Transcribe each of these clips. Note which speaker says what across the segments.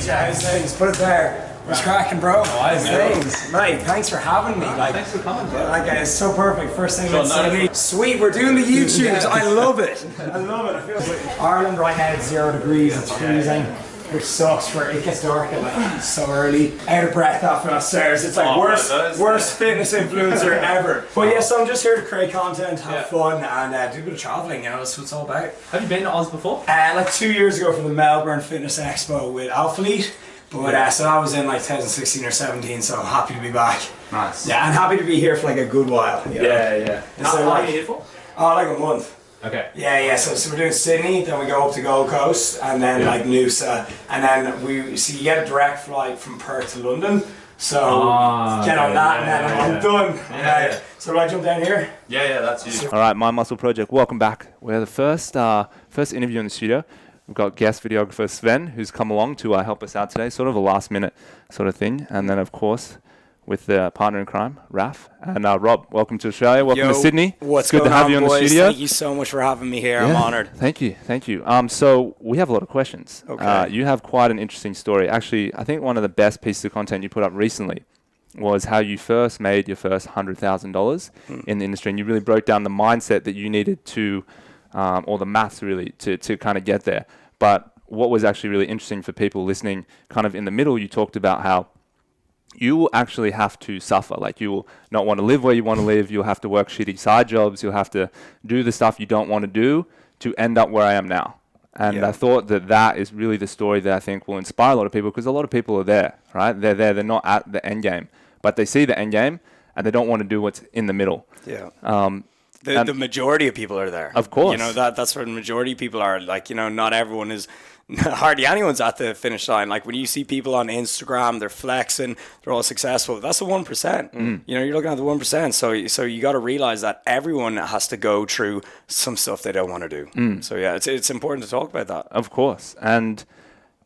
Speaker 1: meet you. How's things? Put it there. What's cracking, bro? How's things? Mate, thanks for having me.
Speaker 2: Thanks for coming, bro.
Speaker 1: It's so perfect. First thing in Sydney. Sweet, we're doing the YouTubes. I love it. I love it. It feels like Ireland right now it's 0 degrees. It's freezing. Which sucks for it gets dark at so early. Out of breath after that stairs. It's like worst fitness influencer ever. But yeah, so I'm just here to create content, have fun, and do a bit of traveling. That's what it's all about.
Speaker 2: Have you been to Oz before?
Speaker 1: Like 2 years ago for the Melbourne Fitness Expo with Alphalete. But so that was in like 2016 or 17. So I'm happy to be back.
Speaker 2: Nice.
Speaker 1: Yeah, I'm happy to be here for like a good while.
Speaker 2: Yeah. How long are you here for?
Speaker 1: Oh, like a month.
Speaker 2: Okay.
Speaker 1: Yeah. So we're doing Sydney, then we go up to Gold Coast, and then like Noosa, and then you get a direct flight from Perth to London. So get on that, and then I'm done.
Speaker 2: Yeah.
Speaker 1: So do I jump down here?
Speaker 2: Yeah, that's you.
Speaker 3: All right, My Muscle Project. Welcome back. We're the first interview in the studio. We've got guest videographer Sven, who's come along to help us out today, sort of a last minute sort of thing, and then of course, with the partner in crime, Raf. And Rob, welcome to Australia. Welcome to Sydney.
Speaker 1: What's
Speaker 3: good
Speaker 1: going
Speaker 3: to have
Speaker 1: on,
Speaker 3: you in the
Speaker 1: boys?
Speaker 3: studio.
Speaker 1: Thank you so much for having me here. I'm honored.
Speaker 3: Thank you. So we have a lot of questions.
Speaker 1: Okay.
Speaker 3: You have quite an interesting story. Actually, I think one of the best pieces of content you put up recently was how you first made your first $100,000 in the industry, and you really broke down the mindset that you needed to, or the maths really, to kind of get there. But what was actually really interesting for people listening, kind of in the middle, you talked about how you will actually have to suffer. Like, you will not want to live where you want to live. You'll have to work shitty side jobs. You'll have to do the stuff you don't want to do to end up where I am now. And I thought that is really the story that I think will inspire a lot of people, because a lot of people are there, right? They're there. They're not at the end game, but they see the end game and they don't want to do what's in the middle.
Speaker 1: Yeah. The majority of people are there.
Speaker 3: Of course.
Speaker 1: That's where the majority of people are. Like, not everyone is, hardly anyone's at the finish line. Like, when you see people on Instagram, they're flexing, they're all successful. That's the 1%. You're looking at the 1%. So you got to realize that everyone has to go through some stuff they don't want to do. So yeah, it's important to talk about that.
Speaker 3: Of course. And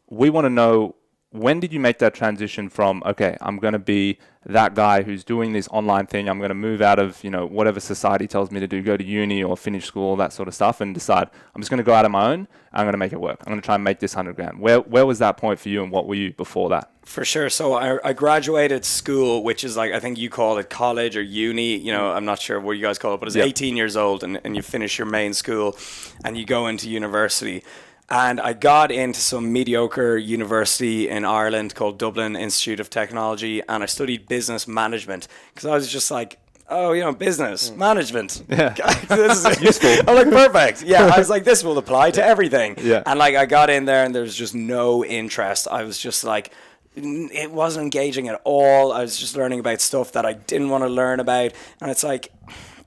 Speaker 3: we want to know, when did you make that transition from, okay, I'm going to be that guy who's doing this online thing, I'm going to move out of, whatever society tells me to do, go to uni or finish school, that sort of stuff, and decide I'm just going to go out on my own, I'm going to make it work. I'm going to try and make this $100,000. Where was that point for you, and what were you before that?
Speaker 1: For sure. So I graduated school, which is like, I think you call it college or uni, I'm not sure what you guys call it, but it's 18 years old and you finish your main school and you go into university. And I got into some mediocre university in Ireland called Dublin Institute of Technology, and I studied business management because I was just like, business management.
Speaker 3: Yeah.
Speaker 1: This is useful. I'm like, perfect. Yeah, I was like, this will apply to everything.
Speaker 3: Yeah.
Speaker 1: And like, I got in there and there was just no interest. I was just like, it wasn't engaging at all. I was just learning about stuff that I didn't want to learn about. And it's like,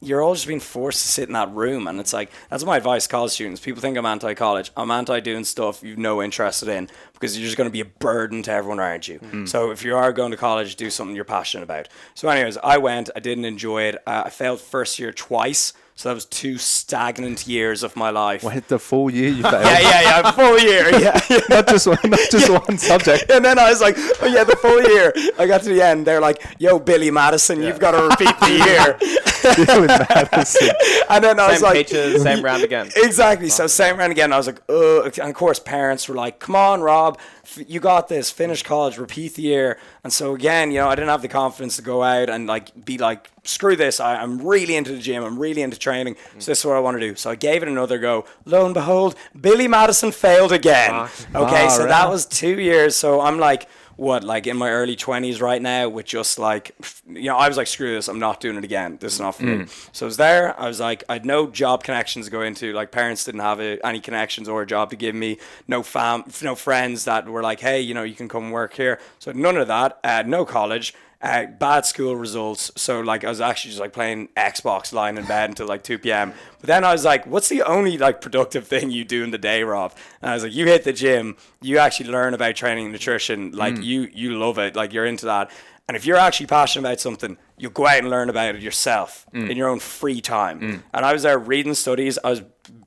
Speaker 1: you're all just being forced to sit in that room. And it's like, that's my advice to college students. People think I'm anti-college. I'm anti-doing stuff you've no interest in, because you're just going to be a burden to everyone around you. So if you are going to college, do something you're passionate about. So anyways, I went. I didn't enjoy it. I failed first year twice. So that was 2 stagnant years of my life.
Speaker 3: Wait, the full year you failed?
Speaker 1: Yeah, full year. Yeah.
Speaker 3: not just one subject.
Speaker 1: And then I was like, oh yeah, the full year. I got to the end. They're like, yo, Billy Madison, you've got to repeat the year.
Speaker 3: Billy Madison.
Speaker 1: And then I was like,
Speaker 2: Peaches, same round again.
Speaker 1: Exactly. So same round again. I was like, ugh. And of course, parents were like, come on, Rob, you got this. Finish college, repeat the year. And so again, I didn't have the confidence to go out and like be like, screw this. I'm really into the gym. I'm really into training. So this is what I want to do. So I gave it another go. Lo and behold, Billy Madison failed again. Okay, so that was 2 years. So I'm like, in my early 20s right now, with just like, I was like, screw this, I'm not doing it again. This is not for me. So I was there. I was like, I had no job connections to go into. Like, parents didn't have any connections or a job to give me. No friends that were like, hey, you can come work here. So none of that. No college. Bad school results. So like, I was actually just like playing Xbox, lying in bed until like 2 p.m. But then I was like, what's the only like productive thing you do in the day, Rob? And I was like, you hit the gym, you actually learn about training and nutrition. Like you love it. Like, you're into that. And if you're actually passionate about something, you'll go out and learn about it yourself in your own free time. And I was there reading studies. I was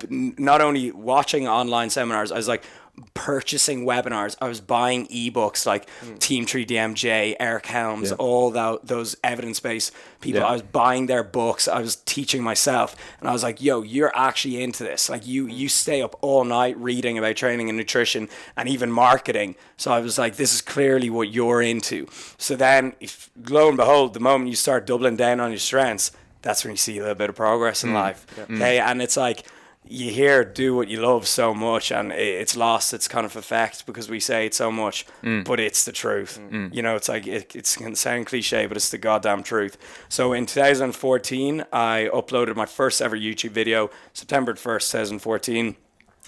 Speaker 1: not only watching online seminars, I was like, purchasing webinars. I was buying ebooks like Team Tree DMJ, Eric Helms, all those evidence-based people. I was buying their books. I was teaching myself, and I was like, yo, you're actually into this. Like you stay up all night reading about training and nutrition and even marketing. So I was like, this is clearly what you're into. So then, lo and behold, the moment you start doubling down on your strengths, that's when you see a little bit of progress in life. Okay, and it's like, you hear do what you love so much, and it's lost its kind of effect because we say it so much, but it's the truth. You know, it's like it can sound cliche, but it's the goddamn truth. So in 2014, I uploaded my first ever YouTube video, September 1st, 2014.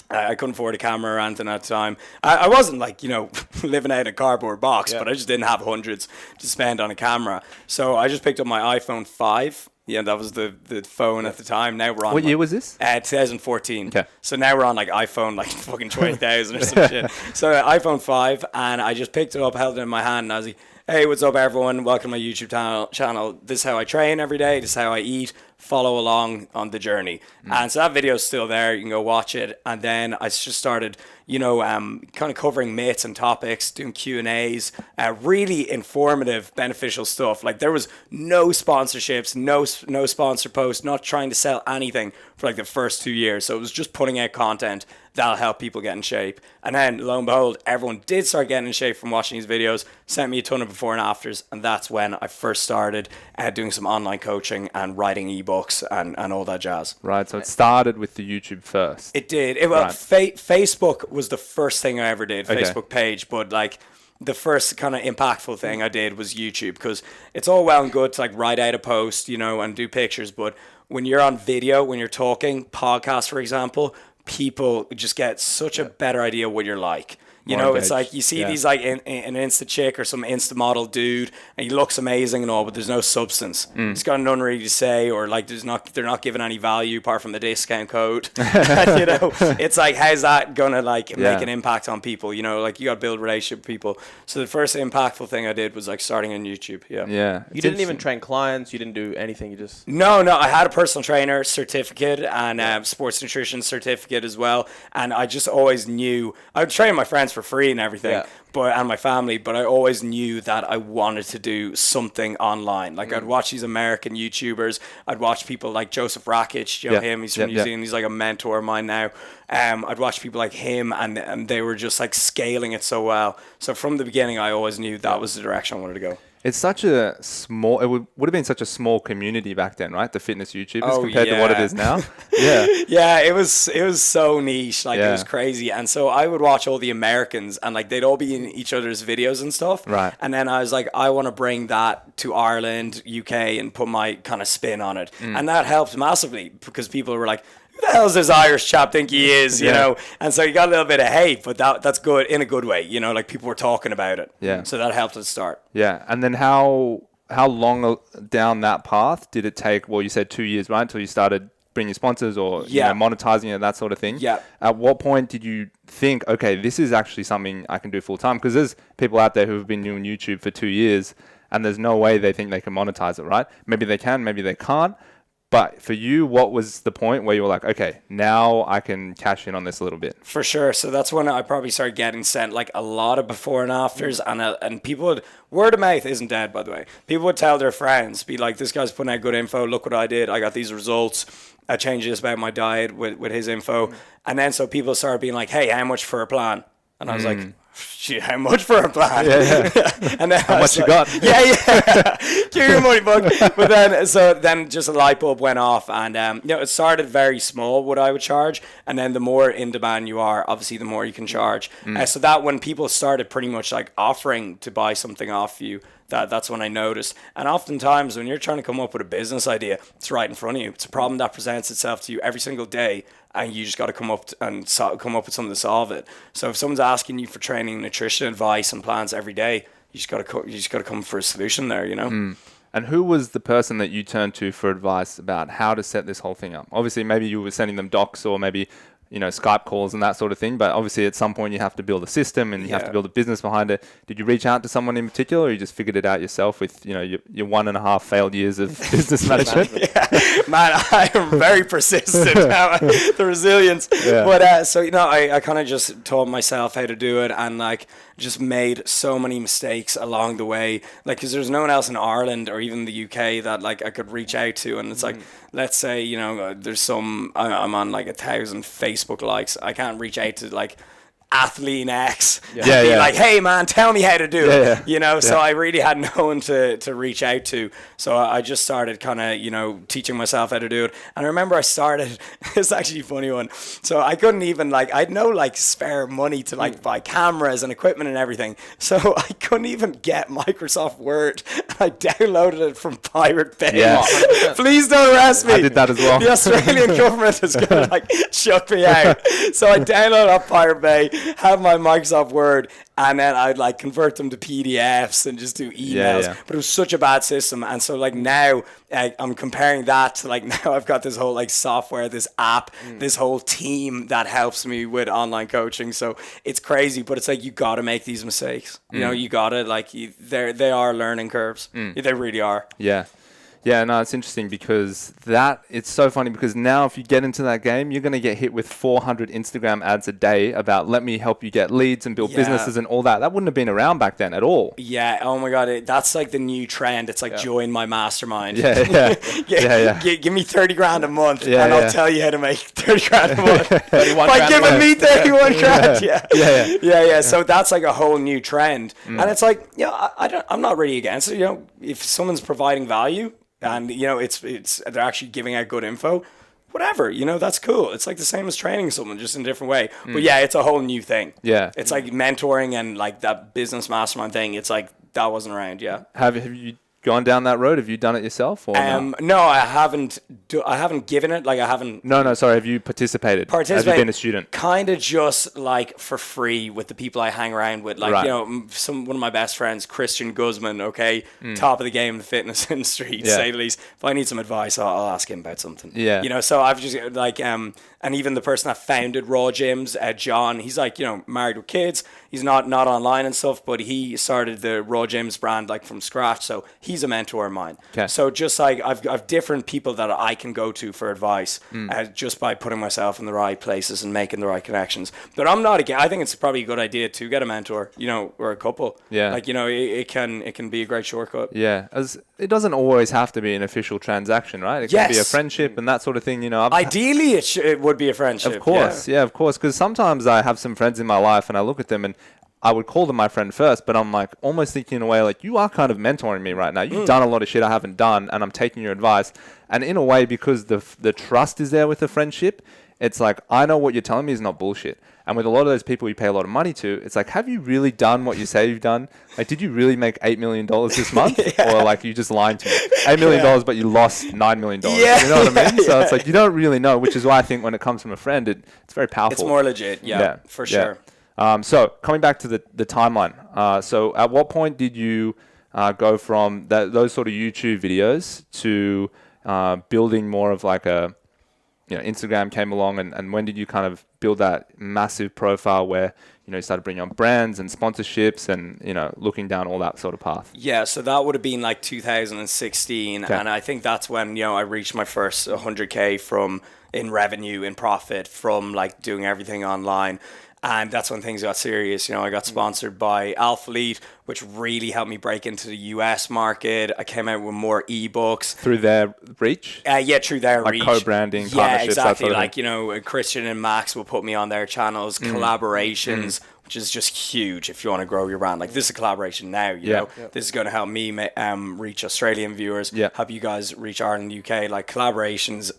Speaker 1: I couldn't afford a camera or anything at the time. I wasn't like, you know, living out in a cardboard box, but I just didn't have hundreds to spend on a camera. So I just picked up my iPhone 5. Yeah, that was the phone at the time. Now we're on.
Speaker 3: What year was this?
Speaker 1: 2014.
Speaker 3: Okay.
Speaker 1: So now we're on like iPhone like fucking 20,000 or some shit. So iPhone 5, and I just picked it up, held it in my hand, and I was like, hey, what's up, everyone? Welcome to my YouTube channel. This is how I train every day. This is how I eat. Follow along on the journey. And so that video is still there. You can go watch it. And then I just started, you know, kind of covering myths and topics, doing Q&As, really informative, beneficial stuff. Like there was no sponsorships, no sponsor posts, not trying to sell anything for like the first 2 years. So it was just putting out content that'll help people get in shape. And then lo and behold, everyone did start getting in shape from watching these videos, sent me a ton of before and afters. And that's when I first started doing some online coaching and writing ebooks and all that jazz.
Speaker 3: Right. So it started with the YouTube first.
Speaker 1: It did. Facebook was the first thing I ever did, Facebook page. But like the first kind of impactful thing I did was YouTube, because it's all well and good to like write out a post, you know, and do pictures. But when you're on video, when you're talking, podcasts, for example, people just get such a better idea what you're like. You know, it's like you see these like an Insta chick or some Insta model dude, and he looks amazing and all, but there's no substance. He's got nothing really to say, or like they're not giving any value apart from the discount code. You know, it's like, how's that gonna like make an impact on people? You know, like you got to build relationship with people. So the first impactful thing I did was like starting on YouTube.
Speaker 2: Yeah. You didn't even train clients. You didn't do anything. You just
Speaker 1: No. I had a personal trainer certificate and sports nutrition certificate as well, and I just always knew I would train my friends for free and everything, and my family, but I always knew that I wanted to do something online. Like I'd watch these American YouTubers, I'd watch people like Joseph Rakic, you know him, he's from New Zealand, he's like a mentor of mine now. I'd watch people like him, and they were just like scaling it so well. So from the beginning, I always knew that was the direction I wanted to go.
Speaker 3: It's such a small, it would have been such a small community back then, right? The fitness YouTubers compared to what it is now.
Speaker 1: Yeah, it was so niche, like it was crazy. And so I would watch all the Americans, and like they'd all be in each other's videos and stuff.
Speaker 3: Right.
Speaker 1: And then I was like, I want to bring that to Ireland, UK, and put my kind of spin on it. And that helped massively, because people were like, who the hell does this Irish chap think he is, you know? And so you got a little bit of hate, but that's good, in a good way, you know, like people were talking about it.
Speaker 3: Yeah.
Speaker 1: So that helped us start.
Speaker 3: Yeah. And then how long down that path did it take? Well, you said 2 years, right? Until you started bringing sponsors or you know, monetizing it, that sort of thing.
Speaker 1: Yeah.
Speaker 3: At what point did you think, okay, this is actually something I can do full time? Because there's people out there who have been doing YouTube for 2 years, and there's no way they think they can monetize it, right? Maybe they can, maybe they can't. But for you, what was the point where you were like, okay, now I can cash in on this a little bit?
Speaker 1: For sure. So that's when I probably started getting sent like a lot of before and afters, and people would, word of mouth isn't dead, by the way. People would tell their friends, be like, this guy's putting out good info. Look what I did. I got these results. I changed this about my diet with his info. And then so people started being like, hey, how much for a plan? And I was like, shit, how much for a plan? And then
Speaker 3: how much you got?
Speaker 1: Give your money, bug. But then just a light bulb went off, and you know, it started very small what I would charge, and then the more in demand you are, obviously the more you can charge. So that when people started pretty much like offering to buy something off you, that's when I noticed. And oftentimes when you're trying to come up with a business idea, it's right in front of you. It's a problem that presents itself to you every single day, and you just got to come up with something to solve it. So if someone's asking you for training, nutrition advice, and plans every day, you just got to come for a solution there, you know.
Speaker 3: And who was the person that you turned to for advice about how to set this whole thing up? Obviously, maybe you were sending them docs, or maybe Skype calls and that sort of thing. But obviously at some point you have to build a system and you have to build a business behind it. Did you reach out to someone in particular, or you just figured it out yourself with, your 1.5 failed years of business management?
Speaker 1: Man, I am very persistent. The resilience.
Speaker 3: Yeah.
Speaker 1: But so I kind of just taught myself how to do it, and like just made so many mistakes along the way, like because there's no one else in Ireland or even the UK that like I could reach out to. And it's like, let's say there's I'm on like 1,000 Facebook likes, I can't reach out to like Athlete X and be like, hey man, tell me how to do it. So I really had no one to reach out to, so I just started kind of teaching myself how to do it. And I remember I started it's actually a funny one, so I couldn't even I'd no spare money to buy cameras and equipment and everything, so I couldn't even get Microsoft Word, and I downloaded it from Pirate Bay. Please don't arrest me.
Speaker 3: I did that as well.
Speaker 1: The Australian government is gonna shut me out. So I downloaded up Pirate Bay, have my Microsoft Word, and then I'd convert them to PDFs and just do emails. But it was such a bad system, and so now I'm comparing that to now I've got this whole software, this app, this whole team that helps me with online coaching. So it's crazy, but it's you got to make these mistakes. You got to they are learning curves. They really are.
Speaker 3: Yeah, no, it's interesting because it's so funny because now if you get into that game, you're going to get hit with 400 Instagram ads a day about let me help you get leads and build businesses and all that. That wouldn't have been around back then at all.
Speaker 1: Yeah, oh my God, that's the new trend. It's join my mastermind. Give me 30 grand a month and I'll tell you how to make 30 grand a month. By giving me 31 grand. Yeah. So that's a whole new trend. And it's I'm not really against it. If someone's providing value, and they're actually giving out good info, whatever, that's cool. It's the same as training someone, just in a different way. But it's a whole new thing. It's mentoring and that business mastermind thing. It's that wasn't around.
Speaker 3: Have you gone down that road? Have you done it yourself? Or
Speaker 1: no, I haven't. I haven't given it. I haven't.
Speaker 3: No. Sorry. Have you participated? Have you been a student?
Speaker 1: Kind of just for free with the people I hang around with. One of my best friends, Christian Guzman. Okay, top of the game in the fitness industry, to say the least. If I need some advice, I'll ask him about something. So I've just and even the person that founded Raw Gyms, John, he's married with kids. He's not online and stuff, but he started the Raw Gyms brand from scratch. So he's a mentor of mine. Okay. So just I've different people that I can go to for advice, just by putting myself in the right places and making the right connections. But I'm not again. I think it's probably a good idea to get a mentor, or a couple. Yeah. It can be a great shortcut.
Speaker 3: Yeah. As it doesn't always have to be an official transaction, right? It can be a friendship and that sort of thing.
Speaker 1: Ideally, it would be a friendship.
Speaker 3: Of course, of course. Because sometimes I have some friends in my life and I look at them and I would call them my friend first, but I'm almost thinking in a way you are kind of mentoring me right now. You've done a lot of shit I haven't done, and I'm taking your advice. And in a way, because the trust is there with the friendship, it's I know what you're telling me is not bullshit. And with a lot of those people you pay a lot of money to, it's have you really done what you say you've done? Did you really make $8 million this month? Or you just lying to me? $8 million, but you lost $9 million. You know what I mean? So it's you don't really know, which is why I think when it comes from a friend, it's very powerful.
Speaker 1: It's more legit, for sure.
Speaker 3: So coming back to the timeline. So at what point did you go from those sort of YouTube videos to building more of a, Instagram came along, and when did you kind of build that massive profile where, you started bringing on brands and sponsorships and, looking down all that sort of path?
Speaker 1: Yeah, so that would have been 2016. Okay. And I think that's when, I reached my first 100K in revenue, in profit from doing everything online. And that's when things got serious. I got sponsored by Alphalete, which really helped me break into the US market. I came out with more ebooks.
Speaker 3: Through their reach?
Speaker 1: Through their reach.
Speaker 3: Co-branding, partnerships,
Speaker 1: exactly.
Speaker 3: That sort of
Speaker 1: Christian and Max will put me on their channels, collaborations, which is just huge if you want to grow your brand. This is a collaboration now, you know. This is going to help me reach Australian viewers, help you guys reach Ireland, UK. Collaborations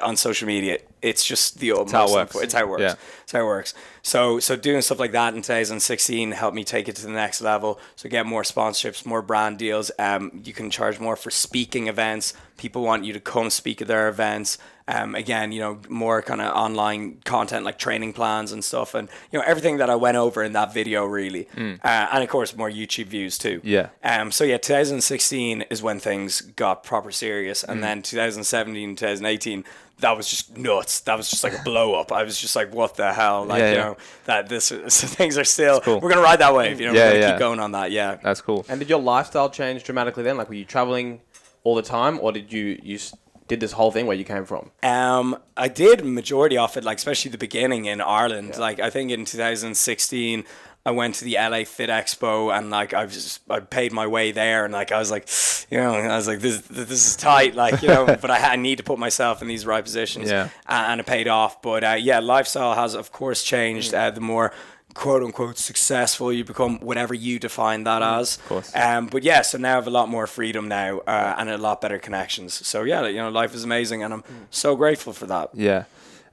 Speaker 1: on social media, it's just the utmost. It's how it works. It's how it works. So doing stuff like that in 2016 helped me take it to the next level. So get more sponsorships, more brand deals. You can charge more for speaking events. People want you to come speak at their events. Again, more kind of online content like training plans and stuff, and everything that I went over in that video really, and of course more YouTube views too. 2016 is when things got proper serious, and then 2017, 2018, that was just nuts. That was just like a blow up. I was just like, what the hell? Like, you know, that so things are still,
Speaker 3: cool.
Speaker 1: we're going to ride that wave. You know, we're going to keep going on that. Yeah.
Speaker 3: That's cool.
Speaker 2: And did your lifestyle change dramatically then? Like, were you traveling all the time, or did you did this whole thing where you came from?
Speaker 1: I did majority of it, like especially the beginning in Ireland. Yeah. Like I think in 2016, I went to the LA Fit Expo and like I paid my way there, and like I was like, you know, I was like this is tight, like, you know, but I need to put myself in these right positions, and it paid off. But lifestyle has of course changed. The more quote unquote successful you become, whatever you define that as.
Speaker 3: Of course.
Speaker 1: But yeah, so now I have a lot more freedom now, and a lot better connections. So yeah, you know, life is amazing, and I'm so grateful for that.
Speaker 3: Yeah,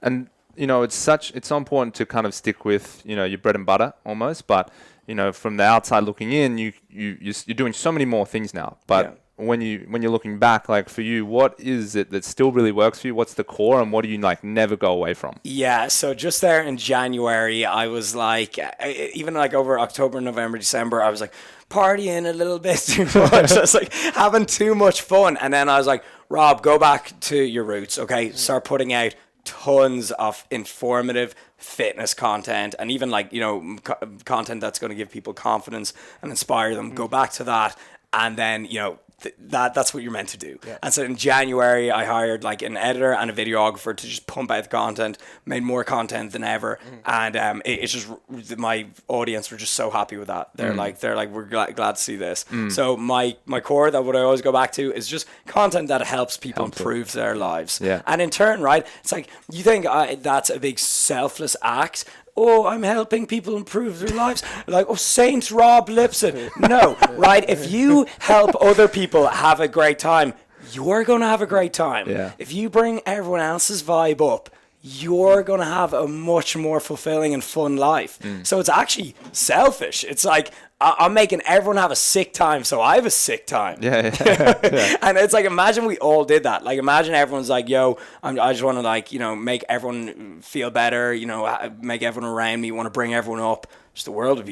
Speaker 3: and you know, it's so important to kind of stick with, you know, your bread and butter almost. But you know, from the outside looking in, you're doing so many more things now. But when you're looking back, like for you, what is it that still really works for you? What's the core, and what do you like never go away from? Yeah,
Speaker 1: so just there in January, I was like, even like over October, November, December, I was like partying a little bit too much. I was like having too much fun, and then I was like, Rob, go back to your roots, okay? Start putting out tons of informative fitness content, and even like, you know, content that's going to give people confidence and inspire them. Go back to that, and then, you know, that's what you're meant to do. And so in January, I hired like an editor and a videographer to just pump out the content, made more content than ever, and it's just, my audience were just so happy with that. They're like we're glad to see this. So my core, that what I always go back to, is just content that helps people improve their lives. And in turn, right, it's like, you think that's a big selfless act. Oh, I'm helping people improve their lives. Like, oh, Saint Rob Lipsett. No, right? If you help other people have a great time, you're going to have a great time. If you bring everyone else's vibe up, you're going to have a much more fulfilling and fun life. So it's actually selfish. It's like, I'm making everyone have a sick time, so I have a sick time. And it's like, imagine we all did that. Like, imagine everyone's like, yo, I just want to, like, you know, make everyone feel better, you know, make everyone around me, want to bring everyone up. Just the world would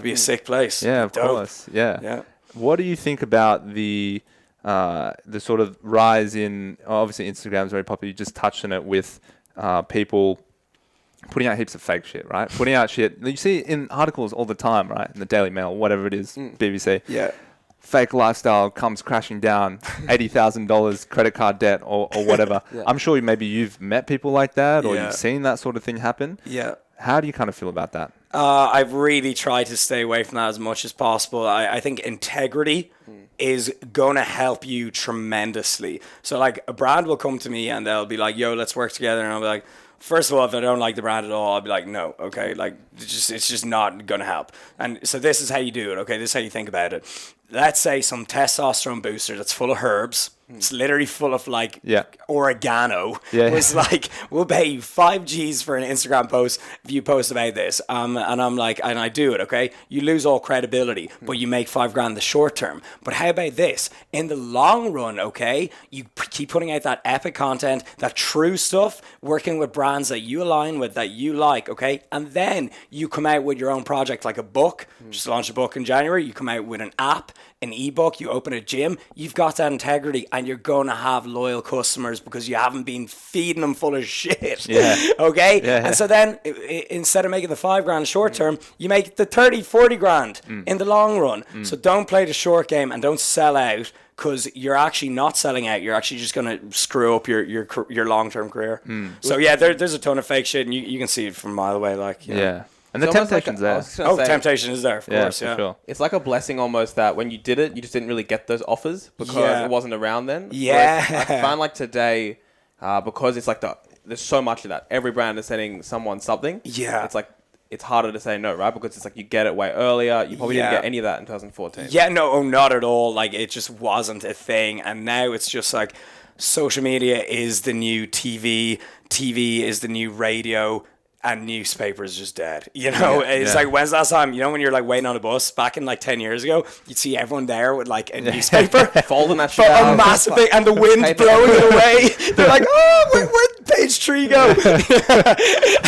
Speaker 1: be a sick place.
Speaker 3: Yeah, of course. Yeah. What do you think about the sort of rise in, obviously Instagram is very popular, you just touched on it, with people putting out heaps of fake shit, right? Putting out shit you see in articles all the time, right? In the Daily Mail, whatever it is, BBC. Fake lifestyle comes crashing down, $80,000 credit card debt or whatever. I'm sure maybe you've met people like that, or you've seen that sort of thing happen. How do you kind of feel about that?
Speaker 1: I've really tried to stay away from that as much as possible. I think integrity is going to help you tremendously. So like, a brand will come to me and they'll be like, yo, let's work together. And I'll be like, first of all, if I don't like the brand at all, I'll be like, no, okay, like, it's just not going to help. And so this is how you do it, okay? This is how you think about it. Let's say some testosterone booster that's full of herbs. It's literally full of like oregano. It's like, we'll pay you 5 G's for an Instagram post if you post about this. And I'm like, and I do it, okay? You lose all credibility, but you make $5,000 in the short term. But how about this? In the long run, okay, you keep putting out that epic content, that true stuff, working with brands that you align with, that you like, okay? And then you come out with your own project, like a book. Just launched a book in January. You come out with an app, an ebook, you open a gym, you've got that integrity, and you're going to have loyal customers because you haven't been feeding them full of shit. Okay? And so then, instead of making the $5,000 short term, you make the 30, 40 grand in the long run. So don't play the short game and don't sell out, because you're actually not selling out. You're actually just going to screw up your long-term career. So yeah, there's a ton of fake shit, and you can see it from a mile away. Like, you know.
Speaker 3: And the temptation's there.
Speaker 1: Temptation is there, of course.
Speaker 3: For sure.
Speaker 2: It's like a blessing almost that when you did it, you just didn't really get those offers because it wasn't around then.
Speaker 1: Whereas
Speaker 2: I find like today, because it's like there's so much of that. Every brand is sending someone something. It's like, it's harder to say no, right? Because it's like you get it way earlier. You probably didn't get any of that in 2014.
Speaker 1: Not at all. Like, it just wasn't a thing. And now it's just like, social media is the new TV. TV is the new radio. And newspaper is just dead. You know, it's like, when's the last time, you know, when you're like waiting on a bus back in like 10 years ago, you'd see everyone there with like a newspaper.
Speaker 2: Folding that shit out.
Speaker 1: A massive thing, and the wind blowing it away. They're like, oh, where'd page 3 go?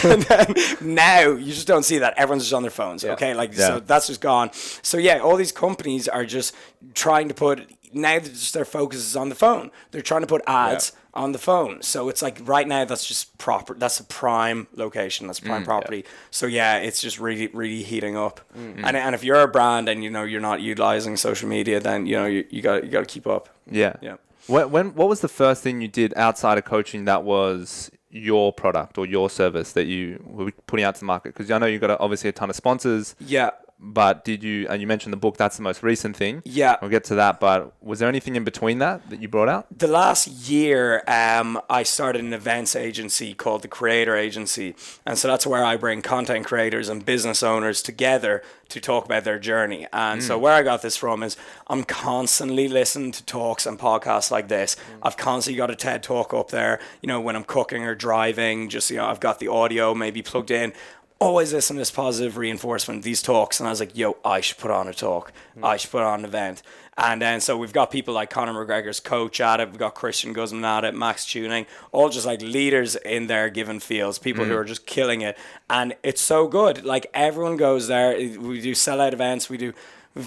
Speaker 1: And then now you just don't see that. Everyone's just on their phones. Okay. Like, so that's just gone. So yeah, all these companies are just trying to put, now just their focus is on the phone. They're trying to put ads on the phone. So it's like right now that's just proper. That's a prime location. That's prime property. Yeah. So yeah, it's just really, really heating up. And if you're a brand and you're not utilizing social media, then you got to keep up.
Speaker 3: Yeah.
Speaker 1: Yeah.
Speaker 3: What was the first thing you did outside of coaching that was your product or your service that you were putting out to the market? Because I know you got obviously a ton of sponsors.
Speaker 1: Yeah.
Speaker 3: But did you, and you mentioned the book, that's the most recent thing.
Speaker 1: Yeah.
Speaker 3: We'll get to that, but was there anything in between that you brought out?
Speaker 1: The last year, I started an events agency called the Creator Agency. And so that's where I bring content creators and business owners together to talk about their journey. And so where I got this from is I'm constantly listening to talks and podcasts like this. I've constantly got a TED Talk up there, when I'm cooking or driving, just, I've got the audio maybe plugged in. Always listen to this positive reinforcement, these talks. And I was like, I should put on a talk. I should put on an event. And then so we've got people like Conor McGregor's coach at it. We've got Christian Guzman at it, Max Tuning, all just like leaders in their given fields, people who are just killing it. And it's so good. Like everyone goes there. We do sellout events. We've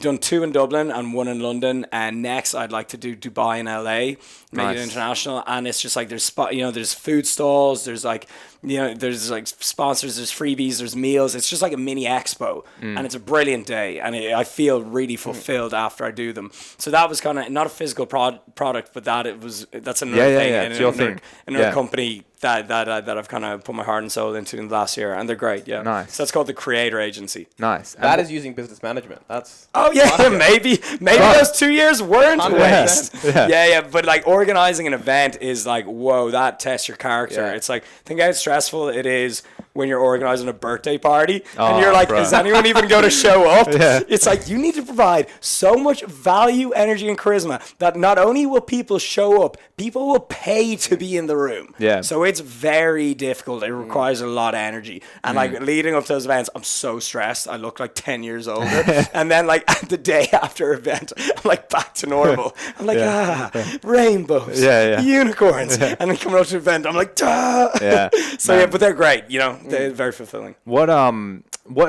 Speaker 1: done 2 in Dublin and 1 in London, and next I'd like to do Dubai and LA, make it international. And it's just like there's food stalls, there's like there's like sponsors, there's freebies, there's meals. It's just like a mini expo, and it's a brilliant day, and I feel really fulfilled after I do them. So that was kind of not a physical product, but that's another thing.
Speaker 3: Yeah. It's your thing.
Speaker 1: Another company that I've kind of put my heart and soul into in the last year, and they're great. Yeah,
Speaker 3: nice.
Speaker 1: So that's called the Creator Agency.
Speaker 3: Nice.
Speaker 2: That is using business management. That's
Speaker 1: maybe those 2 years weren't a waste. Yeah. But like organizing an event is like, whoa, that tests your character. Yeah. It's like, think how stressful it is when you're organizing a birthday party and you're like, is anyone even going to show up? It's like, you need to provide so much value, energy, and charisma that not only will people show up, people will pay to be in the room.
Speaker 3: Yeah.
Speaker 1: So it's very difficult. It requires a lot of energy. And like leading up to those events, I'm so stressed. I look like 10 years older. And then like the day after event, I'm like back to normal. I'm like, rainbows, unicorns. And then coming up to the event, I'm like, duh. So but they're great, they're very fulfilling.
Speaker 3: What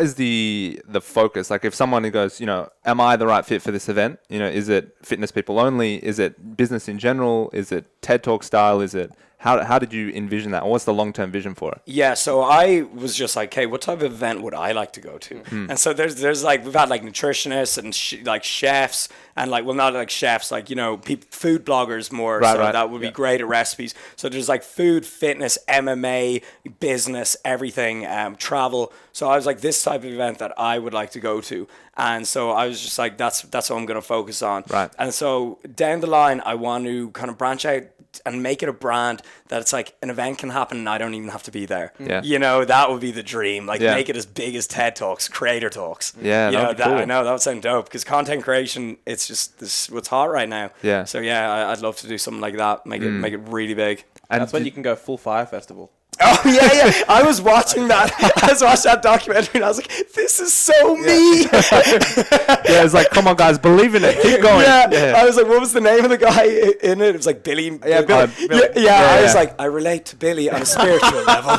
Speaker 3: is the focus? Like if someone goes, am I the right fit for this event? Is it fitness people only? Is it business in general? Is it TED Talk style? Is it how did you envision that? Or what's the long-term vision for it?
Speaker 1: Yeah, so I was just like, hey, what type of event would I like to go to? And so there's like, we've had like nutritionists and like chefs and like, well, not like chefs, like, food bloggers more. That would be great at recipes. So there's like food, fitness, MMA, business, everything, travel. So I was like, this type of event that I would like to go to. And so I was just like, that's what I'm going to focus on.
Speaker 3: Right.
Speaker 1: And so down the line, I want to kind of branch out and make it a brand that it's like an event can happen and I don't even have to be there.
Speaker 3: Yeah.
Speaker 1: That would be the dream. Like make it as big as TED Talks, Creator Talks.
Speaker 3: Yeah, cool.
Speaker 1: I know that would sound dope because content creation, it's just what's hot right now.
Speaker 3: Yeah.
Speaker 1: So I'd love to do something like that. Make it really big.
Speaker 2: And that's when you can go full Fire Festival.
Speaker 1: Oh, yeah. I was watching that. I was watching that documentary and I was like, this is so me.
Speaker 3: It's like, come on, guys, believe in it. Keep going.
Speaker 1: Yeah. I was like, what was the name of the guy in it? It was like Billy. Yeah, Billy. I was like, I relate to Billy on a spiritual level.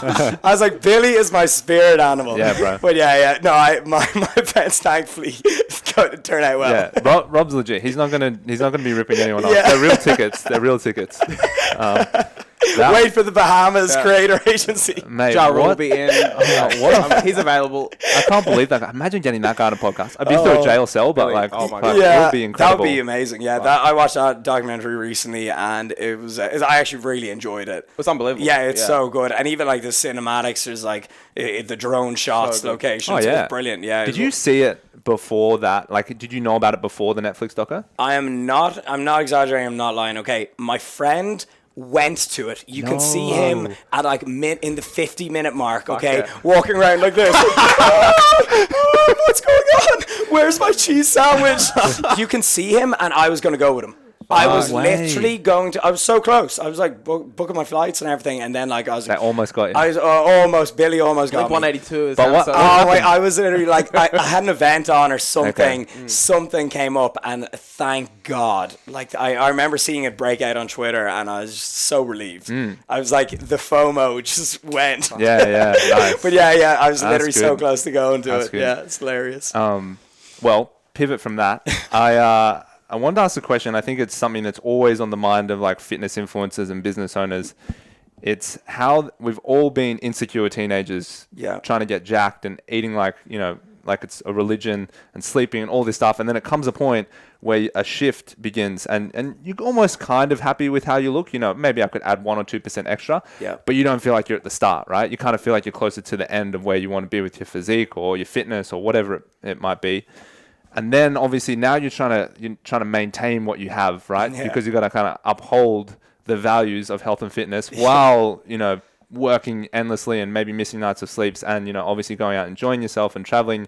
Speaker 1: I was like, Billy is my spirit animal.
Speaker 3: Yeah, bro.
Speaker 1: But no, my events thankfully turn out well.
Speaker 3: Yeah, Rob's legit. He's not gonna be ripping anyone off. They're real tickets.
Speaker 1: Wait for the Bahamas Creator Agency.
Speaker 2: Mate, Ja Rule will be in. He's available.
Speaker 3: I can't believe that guy. Imagine getting that guy on a podcast. I'd be through a jail cell, but like,
Speaker 2: oh my God.
Speaker 3: It would be incredible.
Speaker 1: That would be amazing. Yeah, I watched that documentary recently, and it was. I actually really enjoyed it.
Speaker 2: It's unbelievable.
Speaker 1: Yeah, it's so good, and even like the cinematics. There's like the drone shots, locations. It's brilliant. Yeah.
Speaker 3: Did you see it before that? Like, did you know about it before the Netflix doco?
Speaker 1: I'm not exaggerating. I'm not lying. Okay, my friend went to it. You can see him at like in the 50-minute mark, walking around like this. What's going on? Where's my cheese sandwich? You can see him, and I was going to go with him. I was literally going to. I was so close. I was like booking my flights and everything, and then like I was.
Speaker 3: That almost got you.
Speaker 1: I was almost. Billy almost got
Speaker 2: like 182
Speaker 1: me.
Speaker 2: Is but what?
Speaker 1: I was literally like I had an event on or something. Okay. Something came up, and thank God. Like I remember seeing it break out on Twitter, and I was just so relieved. I was like the FOMO just went.
Speaker 3: Yeah, nice.
Speaker 1: But I was literally so close to going to it. Good. Yeah, it's hilarious.
Speaker 3: Well, pivot from that. I wanted to ask a question. I think it's something that's always on the mind of like fitness influencers and business owners. It's how we've all been insecure teenagers, trying to get jacked and eating like, like it's a religion, and sleeping and all this stuff. And then it comes a point where a shift begins and you're almost kind of happy with how you look. Maybe I could add 1 or 2% extra, but you don't feel like you're at the start, right? You kind of feel like you're closer to the end of where you want to be with your physique or your fitness or whatever it might be. And then obviously now you're trying to maintain what you have, right? Yeah. Because you've got to kind of uphold the values of health and fitness while, working endlessly and maybe missing nights of sleeps and, obviously going out enjoying yourself and traveling.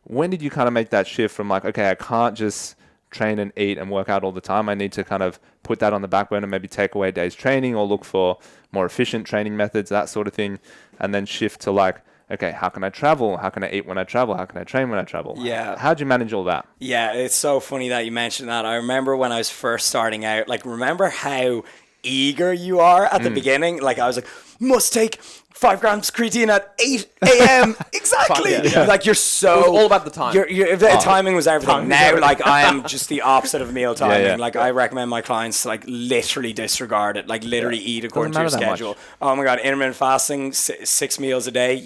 Speaker 3: When did you kind of make that shift from like, okay, I can't just train and eat and work out all the time. I need to kind of put that on the back burner, maybe take away a day's training or look for more efficient training methods, that sort of thing. And then shift to like, okay, how can I travel? How can I eat when I travel? How can I train when I travel?
Speaker 1: Yeah.
Speaker 3: How'd you manage all that?
Speaker 1: Yeah, it's so funny that you mentioned that. I remember when I was first starting out, like, remember how eager you are at the beginning? Like, I was like, must take 5 grams creatine at 8 a.m. Exactly. Like, you're so...
Speaker 2: It was all about the time.
Speaker 1: The timing was everything. Now, like, I am just the opposite of meal timing. Like, I recommend my clients to, like, literally disregard it. Like, literally eat according to your schedule. Oh, my God. Intermittent fasting, 6 meals a day.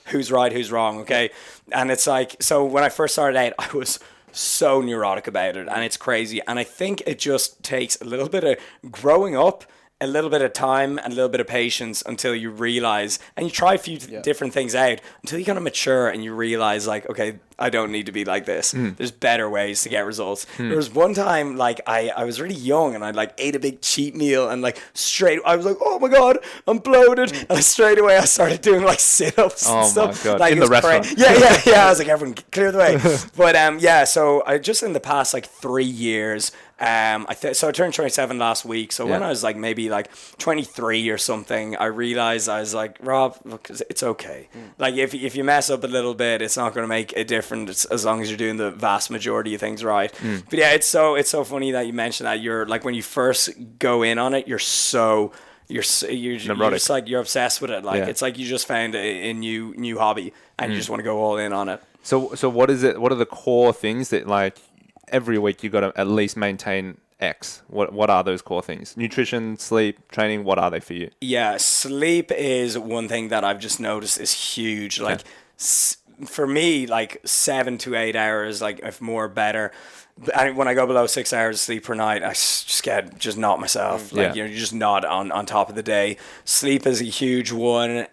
Speaker 1: Who's right, who's wrong, okay? And it's like... So, when I first started out, I was so neurotic about it. And it's crazy. And I think it just takes a little bit of growing up, a little bit of time and a little bit of patience until you realize, and you try a few different things out until you kind of mature and you realize like, okay, I don't need to be like this. There's better ways to get results. There was one time like I was really young and I like ate a big cheat meal and like I was like, oh my God, I'm bloated. And straight away I started doing like sit-ups and stuff.
Speaker 3: My God.
Speaker 1: Like,
Speaker 3: in the restaurant.
Speaker 1: Yeah. I was like, everyone clear the way. But so I just in the past like 3 years, so I turned 27 last week. So when I was like maybe like 23 or something, I realized I was like, Rob, look, it's okay. Like if you mess up a little bit, it's not going to make a difference as long as you're doing the vast majority of things right. But yeah, it's so funny that you mentioned that. You're like, when you first go in on it, you're just like, you're obsessed with it. Like it's like you just found a new hobby and you just want to go all in on it.
Speaker 3: So what is it? What are the core things that like every week you got to at least maintain X? What are those core things? Nutrition, sleep, training, what are they for you?
Speaker 1: Yeah, sleep is one thing that I've just noticed is huge. Like for me, like 7 to 8 hours, like if more better. When I go below 6 hours of sleep per night, I just get not myself. Like you're just not on top of the day. Sleep is a huge one.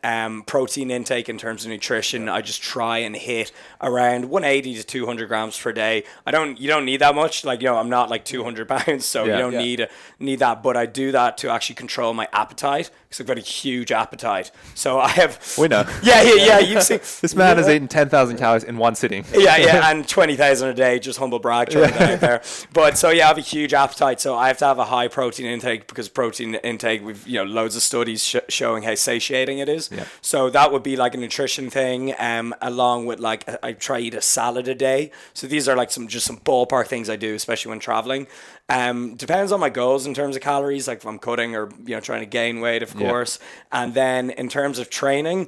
Speaker 1: Protein intake in terms of nutrition, I just try and hit around 180 to 200 grams per day. You don't need that much. Like, I'm not like 200 pounds, so you don't need that. But I do that to actually control my appetite because I've got a huge appetite. So I have.
Speaker 3: We know.
Speaker 1: Yeah. You've seen
Speaker 3: this man has eaten 10,000 calories in one sitting.
Speaker 1: Yeah, and 20,000 a day. Just humble brag. Out there. But so I have a huge appetite, so I have to have a high protein intake because protein intake, we've loads of studies showing how satiating it is. So that would be like a nutrition thing, along with like I try to eat a salad a day. So these are like some ballpark things I do, especially when traveling. Depends on my goals in terms of calories, like if I'm cutting or trying to gain weight, of course. And then in terms of training,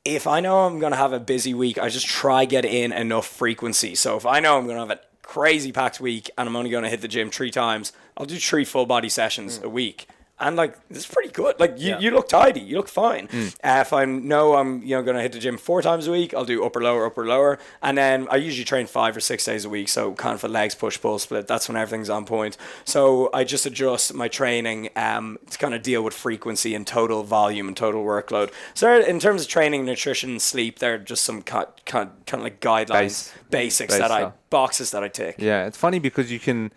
Speaker 1: if I know I'm going to have a busy week, I just try get in enough frequency. So if I know I'm going to have a crazy packed week and I'm only going to hit the gym 3 times, I'll do 3 full body sessions a week. And like, this is pretty good. Like you look tidy, you look fine. If I know I'm going to hit the gym 4 times a week, I'll do upper lower, and then I usually train 5 or 6 days a week. So kind of a legs, push, pull, split. That's when everything's on point. So I just adjust my training to kind of deal with frequency and total volume and total workload. So in terms of training, nutrition, sleep, they're just some kind of like guidelines, basics boxes that I tick.
Speaker 3: Yeah, it's funny because you can.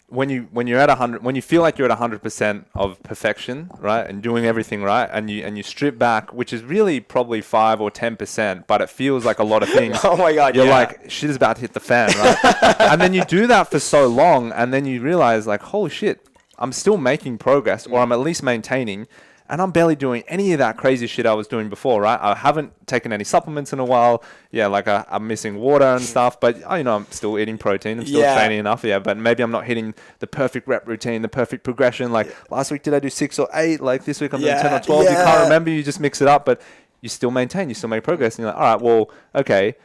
Speaker 3: When you're at 100, when you feel like you're at 100% of perfection, right, and doing everything right, and you strip back, which is really probably 5 or 10%, but it feels like a lot of things.
Speaker 1: Oh my God,
Speaker 3: you're like, shit is about to hit the fan, right? And then you do that for so long, and then you realize like, holy shit, I'm still making progress, or I'm at least maintaining. And I'm barely doing any of that crazy shit I was doing before, right? I haven't taken any supplements in a while. Yeah, like I'm missing water and stuff. But, I'm still eating protein. I'm still training enough. Yeah, but maybe I'm not hitting the perfect rep routine, the perfect progression. Like last week, did I do 6 or 8? Like this week, I'm doing 10 or 12. You can't remember. You just mix it up. But you still maintain. You still make progress. And you're like, all right, well, okay.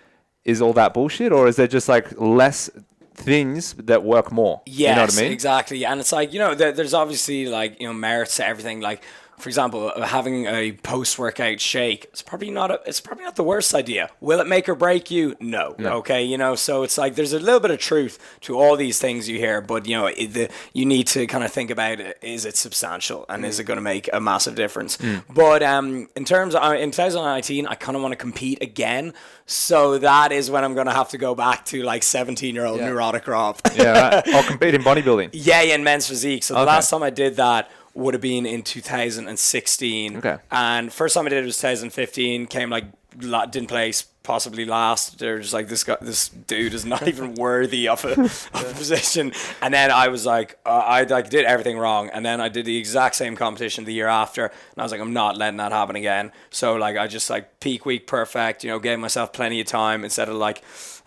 Speaker 3: Is all that bullshit? Or is there just like less things that work more.
Speaker 1: Yes,
Speaker 3: you know what I mean?
Speaker 1: Exactly. And it's like, there's obviously like, merits to everything. Like, for example, having a post-workout shake, it's probably not the worst idea. Will it make or break you? No. Okay, so it's like there's a little bit of truth to all these things you hear, but you need to kind of think about it. Is it substantial, and is it going to make a massive difference? But in terms of in 2019, I kind of want to compete again, so that is when I'm going to have to go back to like 17-year-old neurotic Rob.
Speaker 3: Yeah, right. I'll compete in bodybuilding.
Speaker 1: Yeah, in men's physique. So the last time I did that would have been in 2016.
Speaker 3: Okay.
Speaker 1: And first time I did it was 2015. Came like didn't place, possibly last. They're just like, this dude is not even worthy of a position. And then I was like, I did everything wrong. And then I did the exact same competition the year after, and I was like, I'm not letting that happen again. So like I just like peak week perfect. Gave myself plenty of time instead of like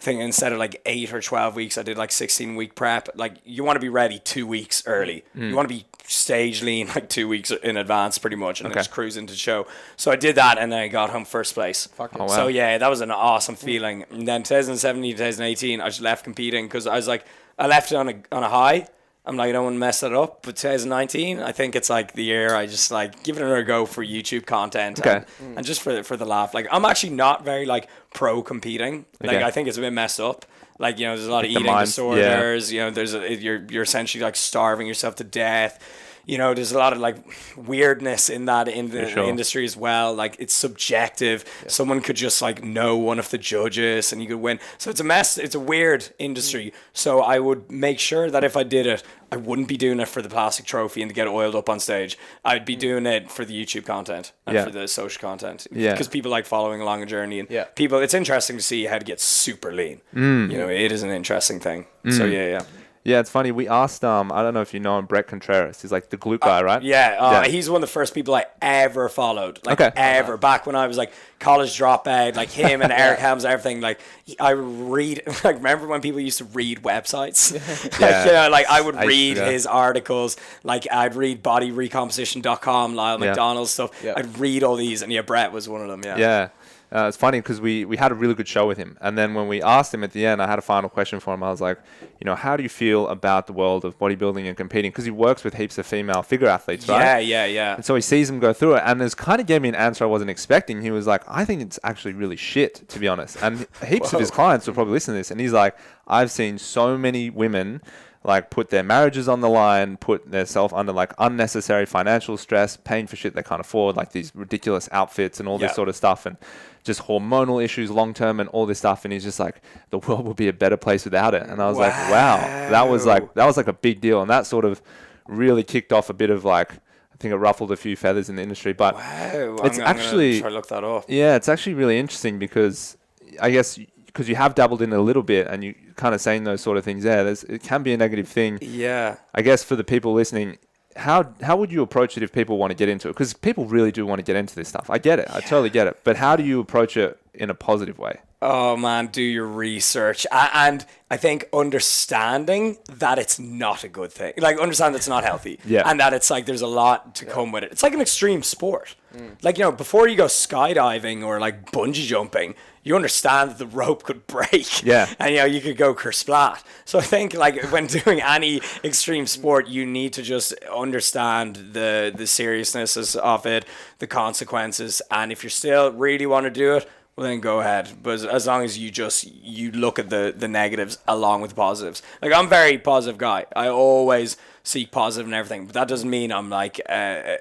Speaker 1: 8 or 12 weeks, I did like 16-week prep. Like, you want to be ready 2 weeks early. You want to be stage lean like 2 weeks in advance, pretty much, and then just cruise into the show. So I did that, and then I got home first place.
Speaker 3: Oh, wow.
Speaker 1: So yeah, that was an awesome feeling. And then 2017, 2018, I just left competing because I was like, I left it on a high. I'm like, I don't want to mess it up. But 2019, I think it's like the year I just like give it another go for YouTube content and just for the laugh. Like, I'm actually not very like pro competing. Like, I think it's a bit messed up. Like, there's a lot of eating disorders. You're essentially like starving yourself to death. There's a lot of like weirdness in that in the industry as well. Like, it's subjective. Yeah. Someone could just like know one of the judges and you could win. So it's a mess. It's a weird industry. So I would make sure that if I did it, I wouldn't be doing it for the plastic trophy and to get oiled up on stage. I'd be doing it for the YouTube content and for the social content. Yeah. Because people like following along a journey, and people, it's interesting to see how to get super lean. It is an interesting thing. So yeah.
Speaker 3: Yeah, it's funny. We asked, I don't know if you know him, Brett Contreras. He's like the glute guy, right?
Speaker 1: Yeah, he's one of the first people I ever followed. Like, ever. Back when I was like college dropout, like him and Eric Helms, everything. Like, I read, like, remember when people used to read websites? Like, I would read his articles. Like, I'd read bodyrecomposition.com, Lyle McDonald's stuff. Yeah. I'd read all these, and Brett was one of them,
Speaker 3: Yeah. It's funny because we had a really good show with him. And then when we asked him at the end, I had a final question for him. I was like, how do you feel about the world of bodybuilding and competing? Because he works with heaps of female figure athletes, right?
Speaker 1: Yeah.
Speaker 3: And so he sees them go through it. And there's kind of gave me an answer I wasn't expecting. He was like, I think it's actually really shit, to be honest. And heaps of his clients will probably listen to this. And he's like, I've seen so many women like put their marriages on the line, put themselves under like unnecessary financial stress, paying for shit they can't afford, like these ridiculous outfits and all this sort of stuff, and just hormonal issues long term and all this stuff. And he's just like, the world would be a better place without it. And I was like, wow, that was like a big deal. And that sort of really kicked off a bit of like, I think it ruffled a few feathers in the industry. But it's actually,
Speaker 1: I'm try to look that up.
Speaker 3: Yeah, it's actually really interesting because I guess because you have dabbled in it a little bit and you kind of saying those sort of things there, it can be a negative thing.
Speaker 1: Yeah.
Speaker 3: I guess for the people listening, how would you approach it if people want to get into it? Because people really do want to get into this stuff. I get it. I totally get it. But how do you approach it in a positive way?
Speaker 1: Oh, man, do your research. And I think understanding that it's not a good thing. Like, understand that it's not healthy.
Speaker 3: Yeah.
Speaker 1: And that it's like there's a lot to come with it. It's like an extreme sport. Like, before you go skydiving or like bungee jumping, you understand that the rope could break.
Speaker 3: Yeah.
Speaker 1: And, you could go kersplat. So I think, like, when doing any extreme sport, you need to just understand the seriousness of it, the consequences. And if you still really want to do it, well, then go ahead. But as long as you look at the negatives along with the positives. Like, I'm a very positive guy. I always seek positive and everything. But that doesn't mean I'm, like,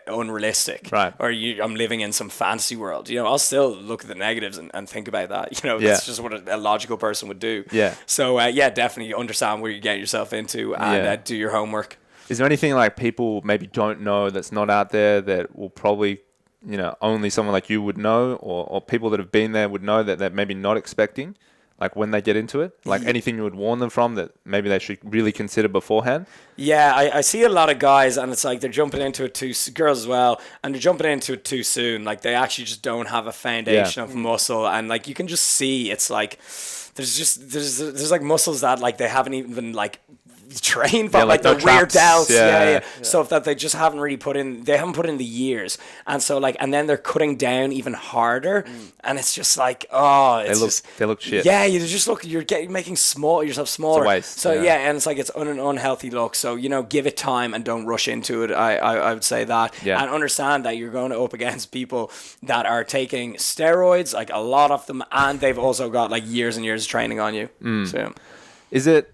Speaker 1: unrealistic.
Speaker 3: Right.
Speaker 1: Or I'm living in some fantasy world. I'll still look at the negatives and think about that. That's just what a logical person would do.
Speaker 3: Yeah.
Speaker 1: So, definitely understand where you're getting yourself into and do your homework.
Speaker 3: Is there anything, like, people maybe don't know that's not out there that will probably only someone like you would know, or people that have been there would know that they're maybe not expecting, like when they get into it? Like anything you would warn them from that maybe they should really consider beforehand?
Speaker 1: Yeah, I see a lot of guys, and it's like they're jumping into it girls as well, and they're jumping into it too soon. Like, they actually just don't have a foundation of muscle, and like you can just see it's like there's like muscles that like they haven't even like train from, like the rear delts, stuff that they just haven't really put in. They haven't put in the years, and so like, and then they're cutting down even harder, and it's just like,
Speaker 3: they look shit.
Speaker 1: Yeah, you just look. You're making yourself smaller.
Speaker 3: It's a waste.
Speaker 1: So and it's like it's an unhealthy look. So give it time and don't rush into it. I would say that, and understand that you're going up against people that are taking steroids, like a lot of them, and they've also got like years and years of training on you. So,
Speaker 3: is it?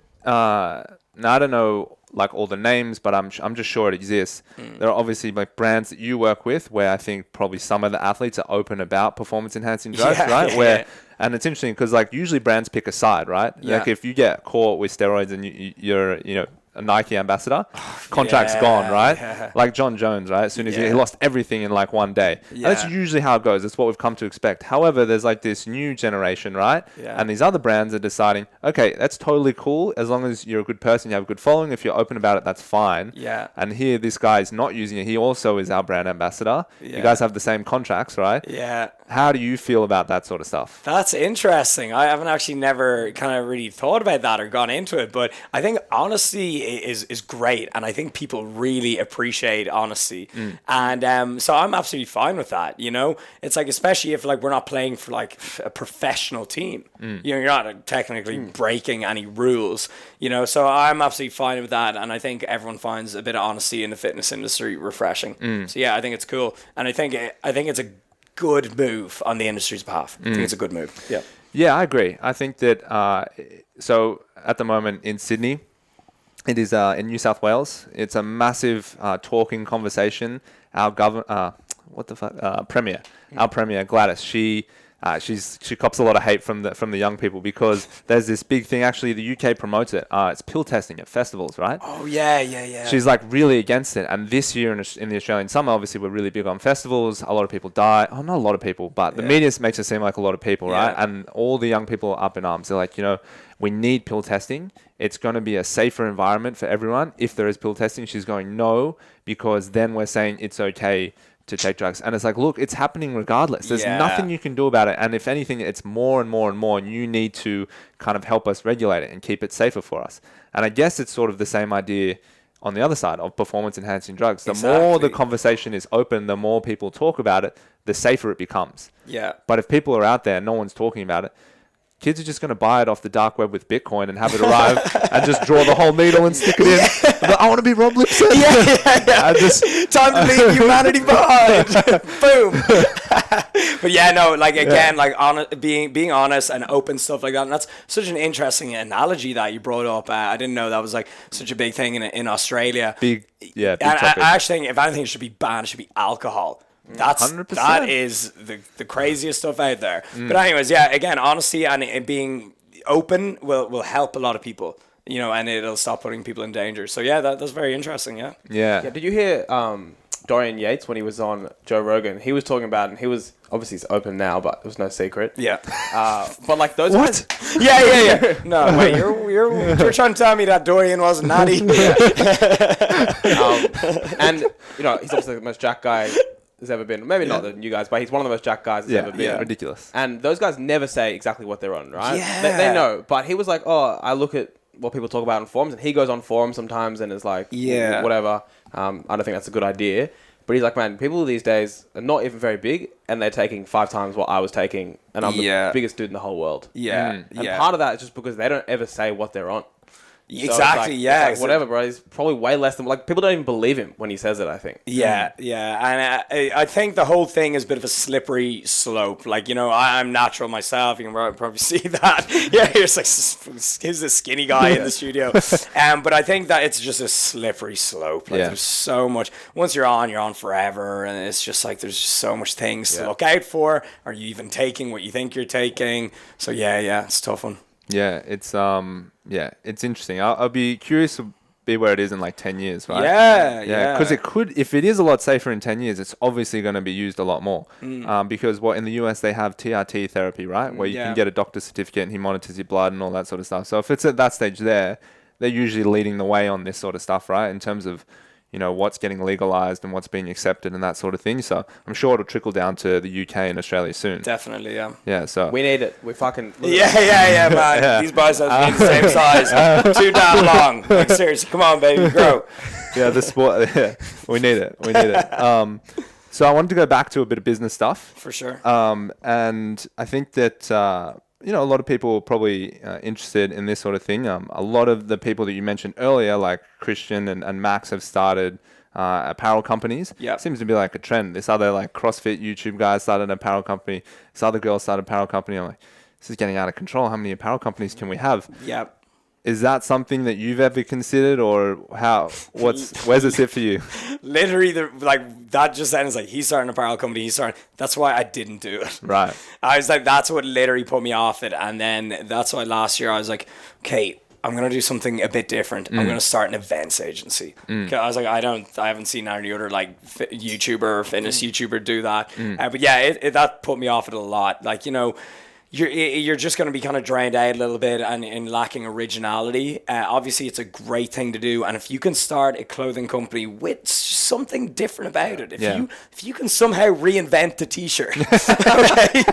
Speaker 3: Now, I don't know like all the names, but I'm just sure it exists. There are obviously like brands that you work with where I think probably some of the athletes are open about performance enhancing drugs, right? And it's interesting because like usually brands pick a side, right? Like if you get caught with steroids and you're a Nike ambassador, contract's gone, right?
Speaker 1: Yeah.
Speaker 3: Like John Jones, right? As soon as he lost everything in like one day. And that's usually how it goes. That's what we've come to expect. However, there's like this new generation, right? And these other brands are deciding, okay, that's totally cool. As long as you're a good person, you have a good following. If you're open about it, that's fine. And here, this guy's not using it. He also is our brand ambassador. You guys have the same contracts, right? How do you feel about that sort of stuff?
Speaker 1: That's interesting. I haven't actually never kind of really thought about that or gone into it, but I think honesty is great, and I think people really appreciate honesty, and so I'm absolutely fine with that. It's like, especially if like we're not playing for like a professional team, you're not technically breaking any rules, so I'm absolutely fine with that, and I think everyone finds a bit of honesty in the fitness industry refreshing. So I think it's cool, and I think it's a good move on the industry's behalf. I think it's a good move.
Speaker 3: Yeah, I agree. I think that so at the moment in Sydney, it is in New South Wales. It's a massive talking conversation. Our premier, our premier Gladys, she cops a lot of hate from the young people because there's this big thing. Actually, the UK promotes it. It's pill testing at festivals, right?
Speaker 1: Oh yeah.
Speaker 3: She's like really against it. And this year in the Australian summer, obviously we're really big on festivals. A lot of people die. Oh, not a lot of people, but the media makes it seem like a lot of people, right? And all the young people are up in arms. They're like, we need pill testing. It's going to be a safer environment for everyone if there is pill testing. She's going, no, because then we're saying it's okay to take drugs. And it's like, look, it's happening regardless. There's nothing you can do about it. And if anything, it's more and more and more. And you need to kind of help us regulate it and keep it safer for us. And I guess it's sort of the same idea on the other side of performance enhancing drugs. The more the conversation is open, the more people talk about it, the safer it becomes. But if people are out there, no one's talking about it, kids are just going to buy it off the dark web with Bitcoin and have it arrive and just draw the whole needle and stick it in. Like, I want to be Rob Lipsett.
Speaker 1: Time to leave humanity behind. Boom. But again, being honest and open, stuff like that. And that's such an interesting analogy that you brought up. I didn't know that was like such a big thing in Australia.
Speaker 3: Big topic.
Speaker 1: I actually think if anything, it should be banned. It should be alcohol. That is the craziest stuff out there. But anyways, again, honesty and being open will help a lot of people, and it'll stop putting people in danger. So that's very interesting.
Speaker 2: Yeah. Did you hear Dorian Yates when he was on Joe Rogan? He was talking about, and he was obviously it's open now, but it was no secret. But like those guys.
Speaker 1: Yeah. No, wait, you're trying to tell me that Dorian wasn't natty.
Speaker 2: And he's obviously the most jacked guy there's ever been. Maybe not the new guys, but he's one of the most jacked guys there's ever been.
Speaker 3: Yeah, ridiculous.
Speaker 2: And those guys never say exactly what they're on, right?
Speaker 1: Yeah.
Speaker 2: They know. But he was like, I look at what people talk about on forums, and he goes on forums sometimes and is like, whatever. I don't think that's a good idea. But he's like, man, people these days are not even very big, and they're taking 5 times what I was taking, and I'm the biggest dude in the whole world. And part of that is just because they don't ever say what they're on.
Speaker 1: Exactly.
Speaker 2: So it's like, whatever, bro. He's probably way less than people don't even believe him when he says it. I think.
Speaker 1: And I think the whole thing is a bit of a slippery slope. Like I'm natural myself. You can probably see that. Here's like here's this skinny guy in the studio. But I think that it's just a slippery slope. Like there's so much. Once you're on forever, and it's just like there's just so much things to look out for. Are you even taking what you think you're taking? So it's a tough one.
Speaker 3: Yeah, it's it's interesting. I'll be curious to be where it is in like 10 years, right?
Speaker 1: Yeah.
Speaker 3: Because it could, if it is a lot safer in 10 years, it's obviously going to be used a lot more. Because in the US they have TRT therapy, right? Where you can get a doctor's certificate and he monitors your blood and all that sort of stuff. So if it's at that stage they're usually leading the way on this sort of stuff, right? In terms of, what's getting legalized and what's being accepted and that sort of thing. So I'm sure it'll trickle down to the UK and Australia soon.
Speaker 1: Definitely, yeah.
Speaker 3: Yeah, so
Speaker 2: We need it. We fucking...
Speaker 1: Yeah, man.
Speaker 3: Yeah.
Speaker 1: These biceps are the same size. Too damn long. Like, seriously, come on, baby, grow.
Speaker 3: yeah, the sport. Yeah, we need it. So I wanted to go back to a bit of business stuff.
Speaker 1: For sure.
Speaker 3: And I think that, a lot of people are probably interested in this sort of thing. A lot of the people that you mentioned earlier, like Christian and Max, have started apparel companies.
Speaker 1: Yeah.
Speaker 3: Seems to be like a trend. This other like CrossFit YouTube guy started an apparel company. This other girl started an apparel company. I'm like, this is getting out of control. How many apparel companies can we have?
Speaker 1: Yeah.
Speaker 3: Is that something that you've ever considered, or where's it sit for you?
Speaker 1: Literally, that just sounds like he's starting an apparel company. That's why I didn't do it.
Speaker 3: Right.
Speaker 1: I was like, that's what literally put me off it. And then that's why last year I was like, okay, I'm going to do something a bit different. I'm going to start an events agency. I was like, I haven't seen any other like YouTuber or fitness YouTuber do that. But yeah, that put me off it a lot. Like, you're just going to be kind of drained out a little bit and lacking originality. Obviously, it's a great thing to do, and if you can start a clothing company with something different about it, if you can somehow reinvent the t-shirt, okay,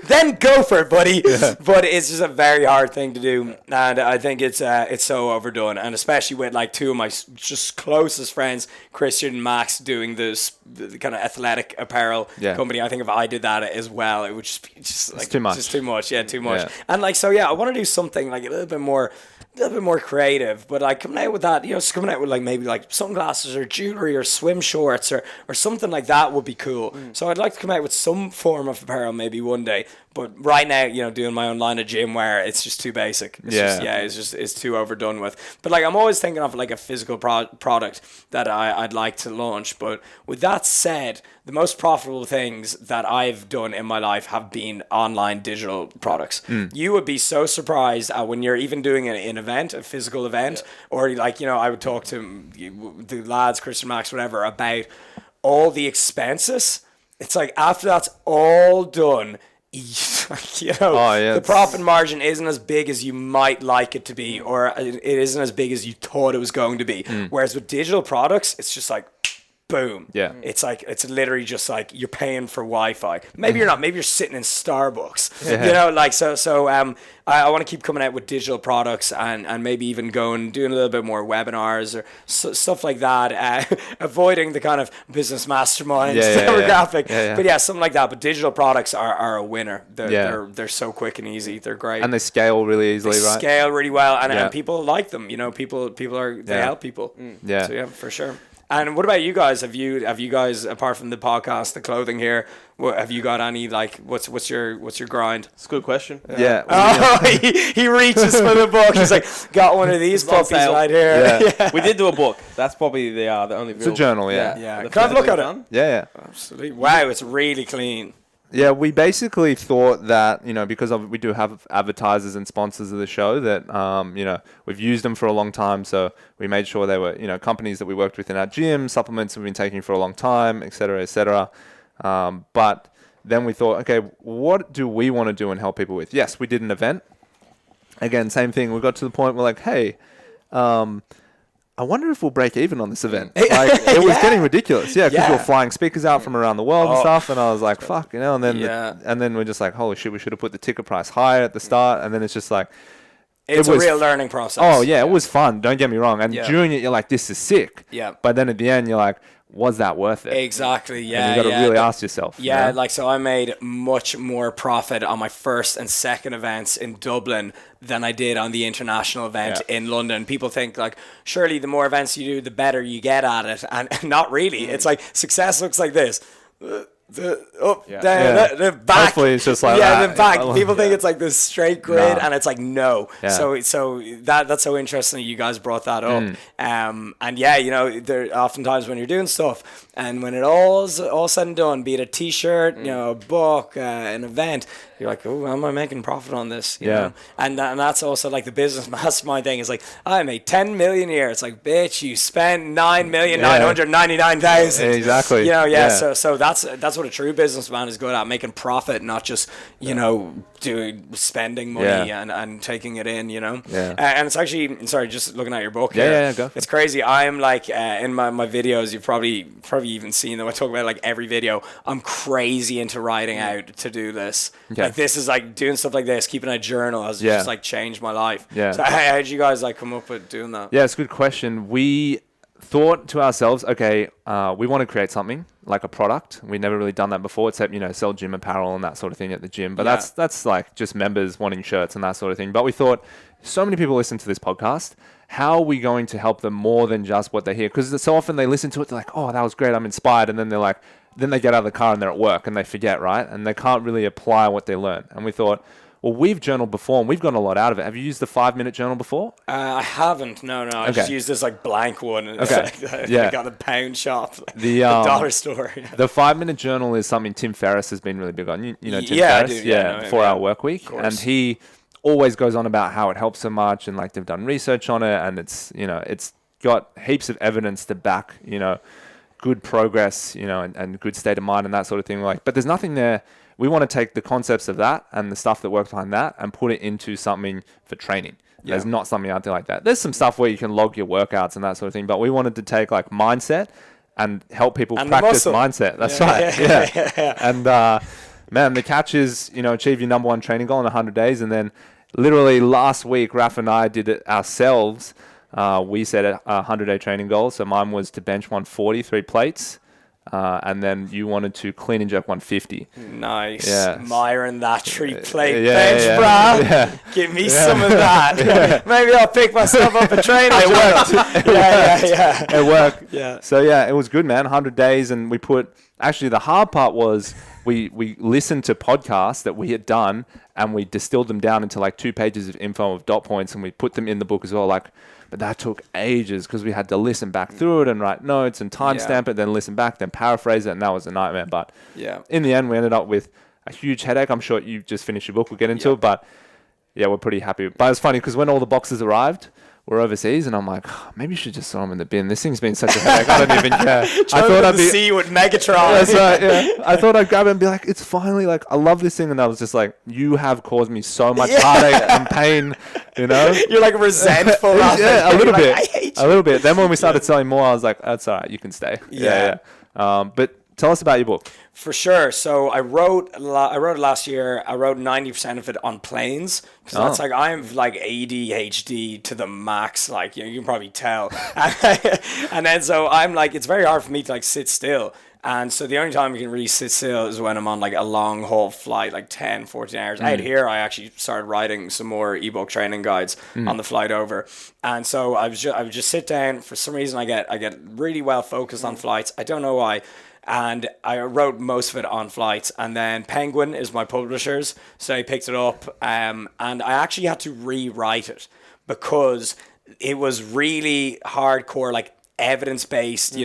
Speaker 1: then go for it, buddy. Yeah. But it's just a very hard thing to do, and I think it's so overdone, and especially with like two of my just closest friends, Christian and Max, doing the kind of athletic apparel company. I think if I did that as well, it would just be it's too much. Just too much. Yeah, too much. Yeah. And like, so yeah, I want to do something like a little bit more creative, but like coming out with that, just coming out with like maybe like sunglasses or jewelry or swim shorts or something like that would be cool. So I'd like to come out with some form of apparel maybe one day. But right now, doing my own line of gym wear, it's just too basic. It's too overdone with. But like, I'm always thinking of like a physical product that I'd like to launch. But with that said, the most profitable things that I've done in my life have been online digital products. You would be so surprised when you're even doing an event, a physical event, or like, I would talk to the lads, Christian, Max, whatever, about all the expenses. It's like after that's all done, the profit margin isn't as big as you might like it to be, or it isn't as big as you thought it was going to be. Whereas with digital products, it's just like, boom. Yeah. It's like, it's literally just like you're paying for Wi-Fi. Maybe you're not. Maybe you're sitting in Starbucks. I want to keep coming out with digital products and maybe even doing a little bit more webinars or stuff like that. Avoiding the kind of business masterminds demographic. But yeah, something like that. But digital products are a winner. They're so quick and easy. They're great.
Speaker 3: And they scale really easily, right?
Speaker 1: Scale really well. And people like them. People they help people.
Speaker 3: Yeah.
Speaker 1: So yeah, for sure. And what about you guys? Have you guys, apart from the podcast, the clothing here, have you got any like what's your grind?
Speaker 2: It's a good question.
Speaker 3: Yeah.
Speaker 1: He reaches for the book. He's like, got one of these puppies right here.
Speaker 2: Yeah. We did do a book. That's probably the only.
Speaker 3: It's a journal. Yeah.
Speaker 1: Can I have a look at it?
Speaker 3: Yeah.
Speaker 1: Absolutely. Wow, it's really clean.
Speaker 3: Yeah, we basically thought that, because we do have advertisers and sponsors of the show that, we've used them for a long time. So we made sure they were, companies that we worked with in our gym, supplements we've been taking for a long time, et cetera, et cetera. But then we thought, okay, what do we want to do and help people with? Yes, we did an event. Again, same thing. We got to the point where like, hey, I wonder if we'll break even on this event. Like, it was getting ridiculous. Yeah, because we were flying speakers out from around the world and stuff. And I was like, fuck, and then and then we're just like, holy shit, we should have put the ticket price higher at the start. And then it's just like,
Speaker 1: it's a real learning process.
Speaker 3: Oh, yeah, it was fun. Don't get me wrong. And during it, you're like, this is sick.
Speaker 1: Yeah.
Speaker 3: But then at the end, you're like, was that worth it?
Speaker 1: Exactly, yeah.
Speaker 3: And you got to really ask yourself.
Speaker 1: Yeah, like, so I made much more profit on my first and second events in Dublin than I did on the international event in London. People think, like, surely the more events you do, the better you get at it. And not really. It's like, success looks like this. The back.
Speaker 3: Hopefully it's just like
Speaker 1: the back. People think it's like this straight grid, and it's like no. So that's so interesting that you guys brought that up. And there oftentimes when you're doing stuff, and when it all said and done, be it a T-shirt, a book, an event, you're like, oh, am I making profit on this? You know? And that's also like the business mastermind thing is like, I made 10 million a year. It's like, bitch, you spent 9,999,000.
Speaker 3: Exactly.
Speaker 1: So that's that's what a true businessman is good at, making profit, not just, spending money and taking it in, and it's actually, sorry, just looking at your book here.
Speaker 3: Yeah, go.
Speaker 1: It's crazy. I'm like, in my videos, you've probably even seen them. I talk about like every video. I'm crazy into writing out to do this.
Speaker 3: Okay.
Speaker 1: Like this is like doing stuff like this, keeping a journal has just like changed my life.
Speaker 3: Yeah.
Speaker 1: So how did you guys like come up with doing that?
Speaker 3: Yeah, it's a good question. We thought to ourselves, okay, we want to create something like a product. We'd never really done that before, except sell gym apparel and that sort of thing at the gym. But that's like just members wanting shirts and that sort of thing. But we thought, so many people listen to this podcast. How are we going to help them more than just what they hear? Because so often they listen to it, they're like, oh, that was great, I'm inspired, and then they're like, then they get out of the car and they're at work and they forget, right? And they can't really apply what they learn. And we thought, well, we've journaled before and we've gotten a lot out of it. Have you used the 5-minute journal before?
Speaker 1: I haven't. No. I just used this like blank one. And
Speaker 3: Okay.
Speaker 1: It's like,
Speaker 3: Yeah.
Speaker 1: I got the pound shop,
Speaker 3: The
Speaker 1: dollar store.
Speaker 3: The 5-minute journal is something Tim Ferriss has been really big on. You know Tim
Speaker 1: Yeah, I
Speaker 3: Ferriss?
Speaker 1: do. Yeah, I know him,
Speaker 3: 4-hour work week.
Speaker 1: Of course.
Speaker 3: And he always goes on about how it helps so much and like they've done research on it and it's got heaps of evidence to back, good progress, and good state of mind and that sort of thing. But there's nothing there. We want to take the concepts of that and the stuff that works behind that and put it into something for training. Yeah. There's not something out there like that. There's some stuff where you can log your workouts and that sort of thing, but we wanted to take like mindset and help people practice mindset. That's right. Yeah. And man, the catch is, achieve your number one training goal in 100 days. And then literally last week, Raf and I did it ourselves. We set a 100-day training goal. So mine was to bench 140, 3 plates. And then you wanted to clean and jerk 150.
Speaker 1: Nice.
Speaker 3: Yeah.
Speaker 1: Myron, that 3-plate
Speaker 3: Yeah,
Speaker 1: bench,
Speaker 3: yeah.
Speaker 1: bro.
Speaker 3: Yeah.
Speaker 1: Give me some of that. Maybe I'll pick myself up a trainer.
Speaker 3: It worked.
Speaker 1: Yeah.
Speaker 3: It worked.
Speaker 1: Yeah.
Speaker 3: So yeah, it was good, man. 100 days, and we put. Actually, the hard part was we listened to podcasts that we had done, and we distilled them down into like 2 pages of info of dot points, and we put them in the book as well. But that took ages because we had to listen back through it and write notes and timestamp it, then listen back, then paraphrase it, and that was a nightmare. But in the end, we ended up with a huge headache. I'm sure you just finished your book. We'll get into it, but yeah, we're pretty happy. But it's funny because when all the boxes arrived, we're overseas, and I'm like, maybe you should just throw them in the bin. This thing's been such a headache. I don't even care. I
Speaker 1: thought I'd see you with Megatron.
Speaker 3: That's right. Yeah. I thought I'd grab it and be like, it's finally like I love this thing, and I was just like, you have caused me so much heartache and pain.
Speaker 1: You're like resentful.
Speaker 3: Yeah, a little
Speaker 1: like,
Speaker 3: bit.
Speaker 1: I hate you.
Speaker 3: A little bit. Then when we started selling more, I was like, that's all right. You can stay. Yeah. But tell us about your book.
Speaker 1: For sure. So I wrote it last year. I wrote 90% of it on planes because that's like I'm like ADHD to the max. Like you can probably tell. And then so I'm like it's very hard for me to like sit still. And so the only time I can really sit still is when I'm on like a long haul flight, like 10, 14 hours. Out here, I actually started writing some more ebook training guides on the flight over. And so I would just sit down. For some reason, I get really well focused on flights. I don't know why. And I wrote most of it on flights. And then Penguin is my publishers. So I picked it up. And I actually had to rewrite it because it was really hardcore, like evidence-based,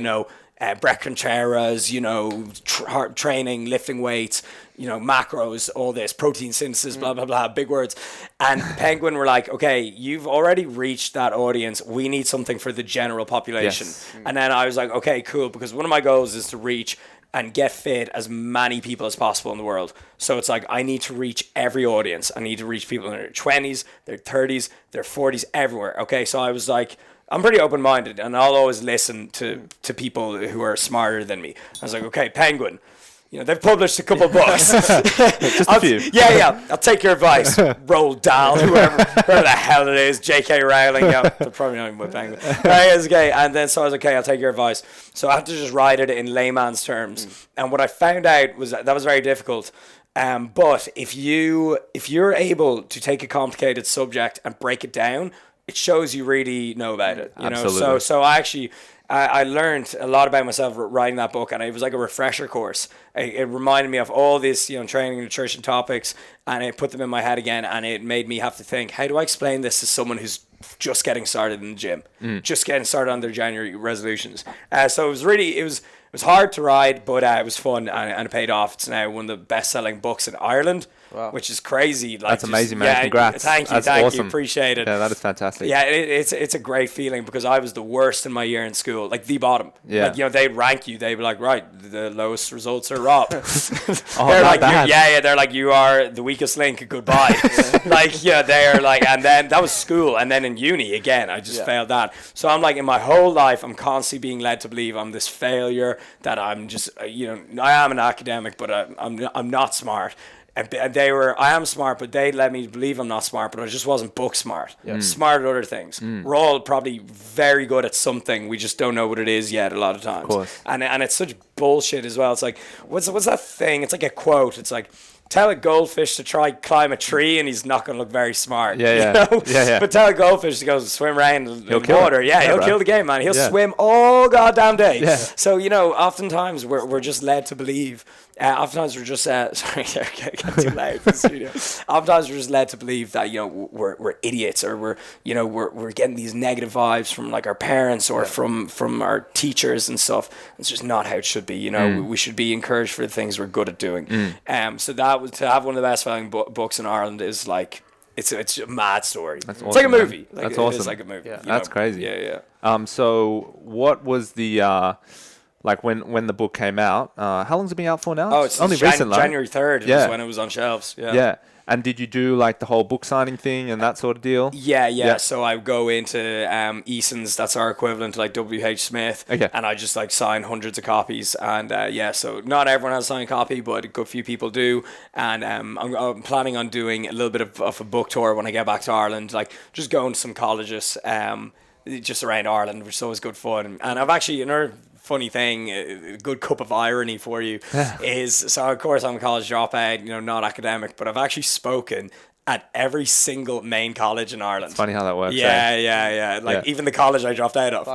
Speaker 1: Brett Contreras, training, lifting weights, macros, all this, protein synthesis, blah, blah, blah, big words. And Penguin were like, okay, you've already reached that audience. We need something for the general population.
Speaker 3: Yes.
Speaker 1: And then I was like, okay, cool, because one of my goals is to reach and get fit as many people as possible in the world. So it's like, I need to reach every audience. I need to reach people in their 20s, their 30s, their 40s, everywhere. Okay, so I was like, I'm pretty open-minded, and I'll always listen to people who are smarter than me. I was like, okay, Penguin, they've published a couple books.
Speaker 3: Just a few.
Speaker 1: Yeah, I'll take your advice. Roald Dahl, whoever the hell it is, J.K. Rowling, they're probably not even with Penguin. Okay, and then so I was like, okay, I'll take your advice. So I had to just write it in layman's terms. And what I found out was that was very difficult. But if you're able to take a complicated subject and break it down, it shows you really know about it,
Speaker 3: Absolutely.
Speaker 1: So I learned a lot about myself writing that book, and it was like a refresher course. It reminded me of all this, training and nutrition topics, and it put them in my head again, and it made me have to think, how do I explain this to someone who's just getting started in the gym, just getting started on their January resolutions? So it was was hard to write, but it was fun and it paid off. It's now one of the best-selling books in Ireland.
Speaker 2: Wow.
Speaker 1: Which is crazy. Like,
Speaker 3: that's amazing, man.
Speaker 1: Yeah,
Speaker 3: congrats.
Speaker 1: Thank you,
Speaker 3: that's
Speaker 1: thank
Speaker 3: awesome.
Speaker 1: you. Appreciate it.
Speaker 3: Yeah, that is fantastic.
Speaker 1: Yeah, it's a great feeling because I was the worst in my year in school, like the bottom.
Speaker 3: Yeah.
Speaker 1: Like, you know, they'd rank you. They'd be like, right, the lowest results are Rob.
Speaker 3: They're
Speaker 1: like,
Speaker 3: bad.
Speaker 1: they're like, you are the weakest link. Goodbye. Like, yeah, they're like, and then that was school, and then in uni again, I just failed that. So I'm like, in my whole life, I'm constantly being led to believe I'm this failure. That I'm just, you know, I am an academic, but I'm not smart. And I am smart, but they let me believe I'm not smart, but I just wasn't book smart. Smart at other things. We're all probably very good at something. We just don't know what it is yet a lot of times.
Speaker 3: Of course.
Speaker 1: And it's such bullshit as well. It's like, what's that thing? It's like a quote. It's like, tell a goldfish to try climb a tree and he's not going to look very smart.
Speaker 3: Yeah.
Speaker 1: You know? Yeah. But tell a goldfish to go swim around in water. Yeah, he'll kill the game, man. He'll swim all goddamn day. Yeah. So, you know, oftentimes we're just led to believe. Oftentimes we're just sorry, I got too loud for the studio. Oftentimes we're just led to believe that, you know, we're idiots, or we're getting these negative vibes from like our parents or from our teachers and stuff. It's just not how it should be. You know, we should be encouraged for the things we're good at doing. So that was to have one of the best selling books in Ireland is like it's a mad story.
Speaker 3: That's
Speaker 1: it's
Speaker 3: awesome,
Speaker 1: like a movie. Like,
Speaker 3: that's awesome.
Speaker 1: It's like a movie.
Speaker 2: Yeah.
Speaker 3: That's crazy.
Speaker 1: Yeah.
Speaker 3: So what was the like when the book came out? How long's it been out for now?
Speaker 1: Oh, it's
Speaker 3: only recent,
Speaker 1: January 3rd. Was when it was on shelves.
Speaker 3: Yeah. And did you do like the whole book signing thing and that sort of deal?
Speaker 1: Yeah. So I go into Eason's, that's our equivalent to like WH Smith, and I just like sign hundreds of copies. And so not everyone has a signed copy, but a good few people do. And I'm planning on doing a little bit of a book tour when I get back to Ireland, like just going to some colleges just around Ireland, which is always good fun. And I've actually, another funny thing, a good cup of irony for you is, so of course I'm a college dropout, you know, not academic, but I've actually spoken at every single main college in Ireland.
Speaker 3: It's funny how that works.
Speaker 1: Yeah. Like even the college I dropped out of.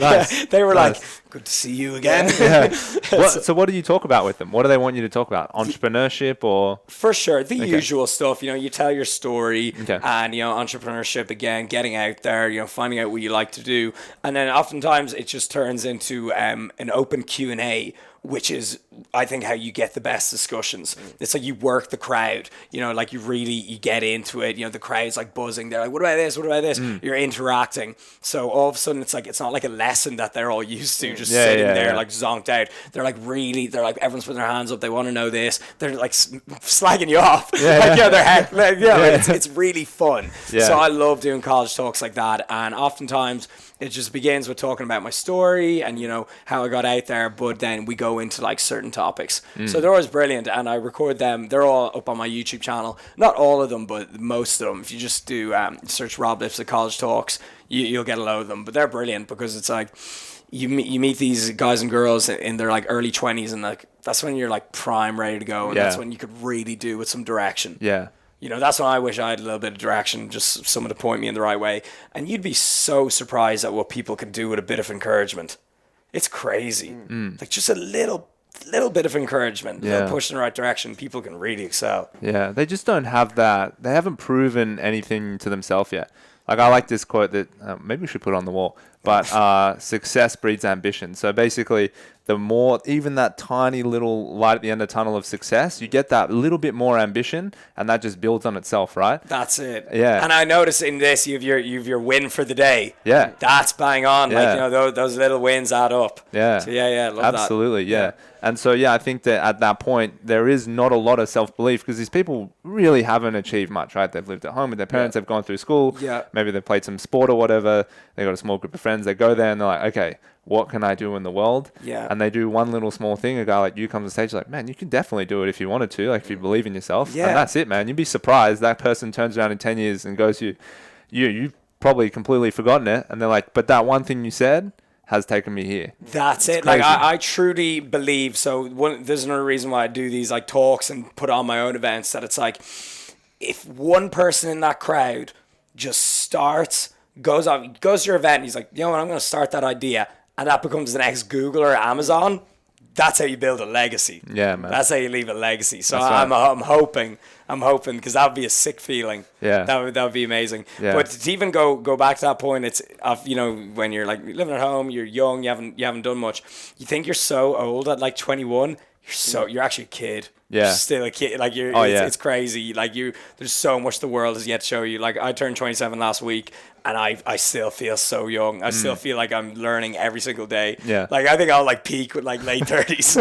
Speaker 3: Nice.
Speaker 1: They were like, good to see you again.
Speaker 3: So what do you talk about with them? What do they want you to talk about? Entrepreneurship or?
Speaker 1: For sure. The usual stuff, you know, you tell your story and, you know, entrepreneurship again, getting out there, you know, finding out what you like to do. And then oftentimes it just turns into an open Q&A, which is, I think, how you get the best discussions. It's like you work the crowd, you know, like you get into it, you know, the crowd's like buzzing. They're like, what about this? What about this? You're interacting. So all of a sudden it's like, it's not like a lesson that they're all used to, just sitting there like zonked out. They're like everyone's putting their hands up. They want to know this. They're like slagging you off. It's really fun. So I love doing college talks like that. And oftentimes it just begins with talking about my story and, you know, how I got out there, but then we go into like certain topics. So they're always brilliant, and I record them. They're all up on my YouTube channel. Not all of them, but most of them. If you just do search Rob Lipsett College Talks, you'll get a load of them. But they're brilliant because it's like you meet these guys and girls in their like early 20s, and like that's when you're like prime ready to go, and that's when you could really do with some direction.
Speaker 3: Yeah.
Speaker 1: You know, that's when I wish I had a little bit of direction, just someone to point me in the right way. And you'd be so surprised at what people can do with a bit of encouragement. It's crazy. Like just a little bit of encouragement, a little push in the right direction, people can really excel.
Speaker 3: Yeah, they just don't have that. They haven't proven anything to themselves yet. Like I like this quote that maybe we should put it on the wall, but success breeds ambition. So basically, the more, even that tiny little light at the end of the tunnel of success, you get that little bit more ambition, and that just builds on itself, right?
Speaker 1: That's it.
Speaker 3: Yeah.
Speaker 1: And I notice in this, you have your win for the day.
Speaker 3: Yeah.
Speaker 1: That's bang on.
Speaker 3: Yeah.
Speaker 1: Like, you know, those little wins add up.
Speaker 3: Yeah.
Speaker 1: So love
Speaker 3: absolutely, yeah. And so, I think that at that point, there is not a lot of self-belief because these people really haven't achieved much, right? They've lived at home with their parents, they've gone through school, maybe they've played some sport or whatever, they've got a small group of friends, they go there and they're like, okay, what can I do in the world?
Speaker 1: Yeah.
Speaker 3: And they do one little small thing, a guy like you comes on stage like, man, you can definitely do it if you wanted to, like if you believe in yourself.
Speaker 1: Yeah.
Speaker 3: And that's it, man. You'd be surprised that person turns around in 10 years and goes to you, you've probably completely forgotten it. And they're like, but that one thing you said has taken me here.
Speaker 1: That's it. Like I truly believe. So there's another reason why I do these like talks and put on my own events, that it's like if one person in that crowd just goes to your event and he's like, you know what, I'm going to start that idea, and that becomes the next Google or Amazon, that's how you build a legacy.
Speaker 3: Yeah, man.
Speaker 1: That's how you leave a legacy. So
Speaker 3: That's
Speaker 1: I'm
Speaker 3: right.
Speaker 1: hoping because that would be a sick feeling.
Speaker 3: Yeah.
Speaker 1: That would be amazing.
Speaker 3: Yeah.
Speaker 1: But to even go back to that point, it's when you're like living at home, you're young, you haven't done much. You think you're so old at like 21. You're actually a kid.
Speaker 3: Yeah.
Speaker 1: You're still a kid. Like it's crazy. Like there's so much the world has yet to show you. Like I turned 27 last week, and I still feel so young. I still feel like I'm learning every single day.
Speaker 3: Yeah.
Speaker 1: Like I think I'll like peak with like late 30s.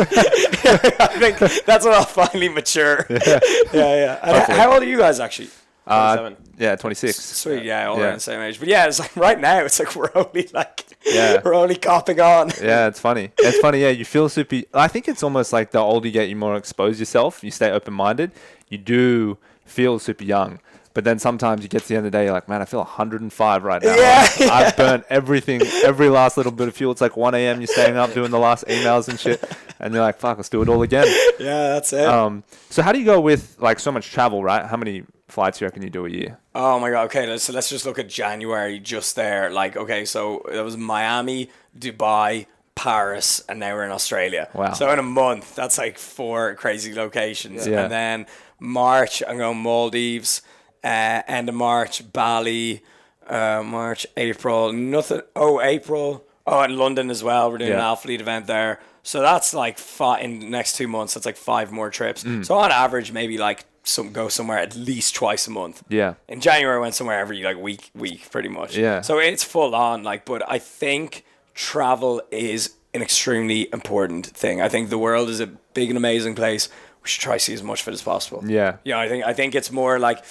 Speaker 1: I think that's when I'll finally mature. Yeah. And how old are you guys actually?
Speaker 2: 27.
Speaker 3: Yeah, 26.
Speaker 1: Sweet, yeah, all around the same age. But yeah, it's like right now, it's like we're only copping on.
Speaker 3: Yeah, it's funny. It's funny, yeah, you feel super... I think it's almost like the older you get, you more expose yourself, you stay open-minded, you do feel super young. But then sometimes you get to the end of the day, you're like, man, I feel 105 right now.
Speaker 1: Yeah,
Speaker 3: like, I've burnt everything, every last little bit of fuel. It's like 1 a.m., you're staying up doing the last emails and shit. And you're like, fuck, let's do it all again.
Speaker 1: Yeah, that's it.
Speaker 3: So how do you go with like so much travel, right? How many flights do you reckon you do a year?
Speaker 1: Oh my god, okay, let's just look at January just there. Like, okay, so it was Miami, Dubai, Paris, and now we're in Australia.
Speaker 3: Wow.
Speaker 1: So in a month, that's like 4 crazy locations.
Speaker 3: Yeah.
Speaker 1: And then March, I'm going Maldives, end of March, Bali, March, April, nothing. Oh, April. Oh, and London as well. We're doing an athlete event there. So that's like in the next 2 months, that's like 5 more trips. So on average, maybe like go somewhere at least twice a month.
Speaker 3: Yeah.
Speaker 1: In January, I went somewhere every like week pretty much.
Speaker 3: Yeah.
Speaker 1: So it's full on, like, but I think travel is an extremely important thing. I think the world is a big and amazing place. We should try to see as much of it as possible.
Speaker 3: Yeah.
Speaker 1: Yeah, I think it's more like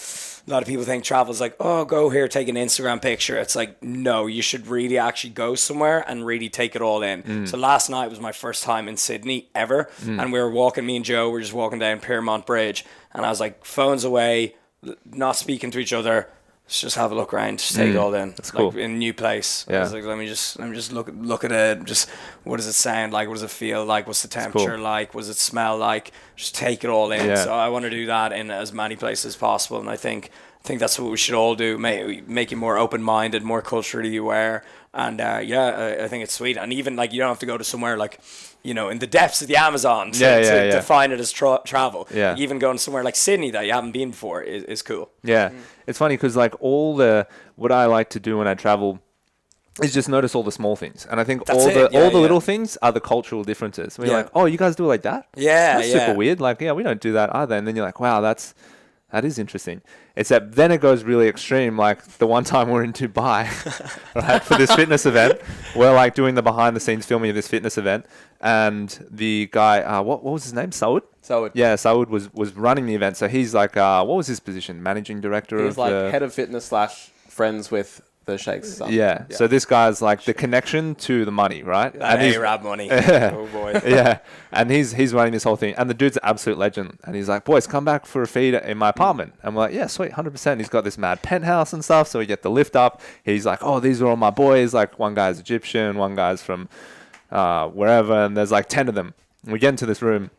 Speaker 1: a lot of people think travel is like, oh, go here, take an Instagram picture. It's like, no, you should really actually go somewhere and really take it all in. So last night was my first time in Sydney ever. And we were walking, me and Joe were just walking down Piermont Bridge. And I was like, phones away, not speaking to each other. Let's just have a look around, just take it all in.
Speaker 3: That's
Speaker 1: like,
Speaker 3: cool.
Speaker 1: in a new place.
Speaker 3: Yeah.
Speaker 1: I was like, let me just look at it. Just what does it sound like? What does it feel like? What's the temperature like? What does it smell like? Just take it all in.
Speaker 3: Yeah.
Speaker 1: So I want to do that in as many places as possible. And I think that's what we should all do. Make you more open-minded, more culturally aware. And I think it's sweet. And even like you don't have to go to somewhere like, in the depths of the Amazon to define it as travel.
Speaker 3: Yeah.
Speaker 1: Like even going somewhere like Sydney that you haven't been before is cool.
Speaker 3: Yeah. It's funny because like what I like to do when I travel is just notice all the small things. And I think all the little things are the cultural differences. When you're like, oh, you guys do it like that?
Speaker 1: Yeah.
Speaker 3: That's super weird. Like, yeah, we don't do that either. And then you're like, wow, that is interesting. Except then it goes really extreme. Like the one time we're in Dubai, right, for this fitness event, we're like doing the behind the scenes filming of this fitness event. And the guy, what was his name? Saud?
Speaker 2: Saud.
Speaker 3: Yeah, Saud was running the event. So he's like, what was his position? Managing director
Speaker 2: He was like head of fitness / friends with the Sheikh's son.
Speaker 3: Yeah. So this guy's like the connection to the money, right?
Speaker 1: And he's Arab money. Oh boy.
Speaker 3: Yeah. And he's running this whole thing. And the dude's an absolute legend. And he's like, boys, come back for a feed in my apartment. And we're like, yeah, sweet, 100%. He's got this mad penthouse and stuff. So we get the lift up. He's like, oh, these are all my boys. Like one guy's Egyptian, one guy's from wherever. And there's like 10 of them. And we get into this room.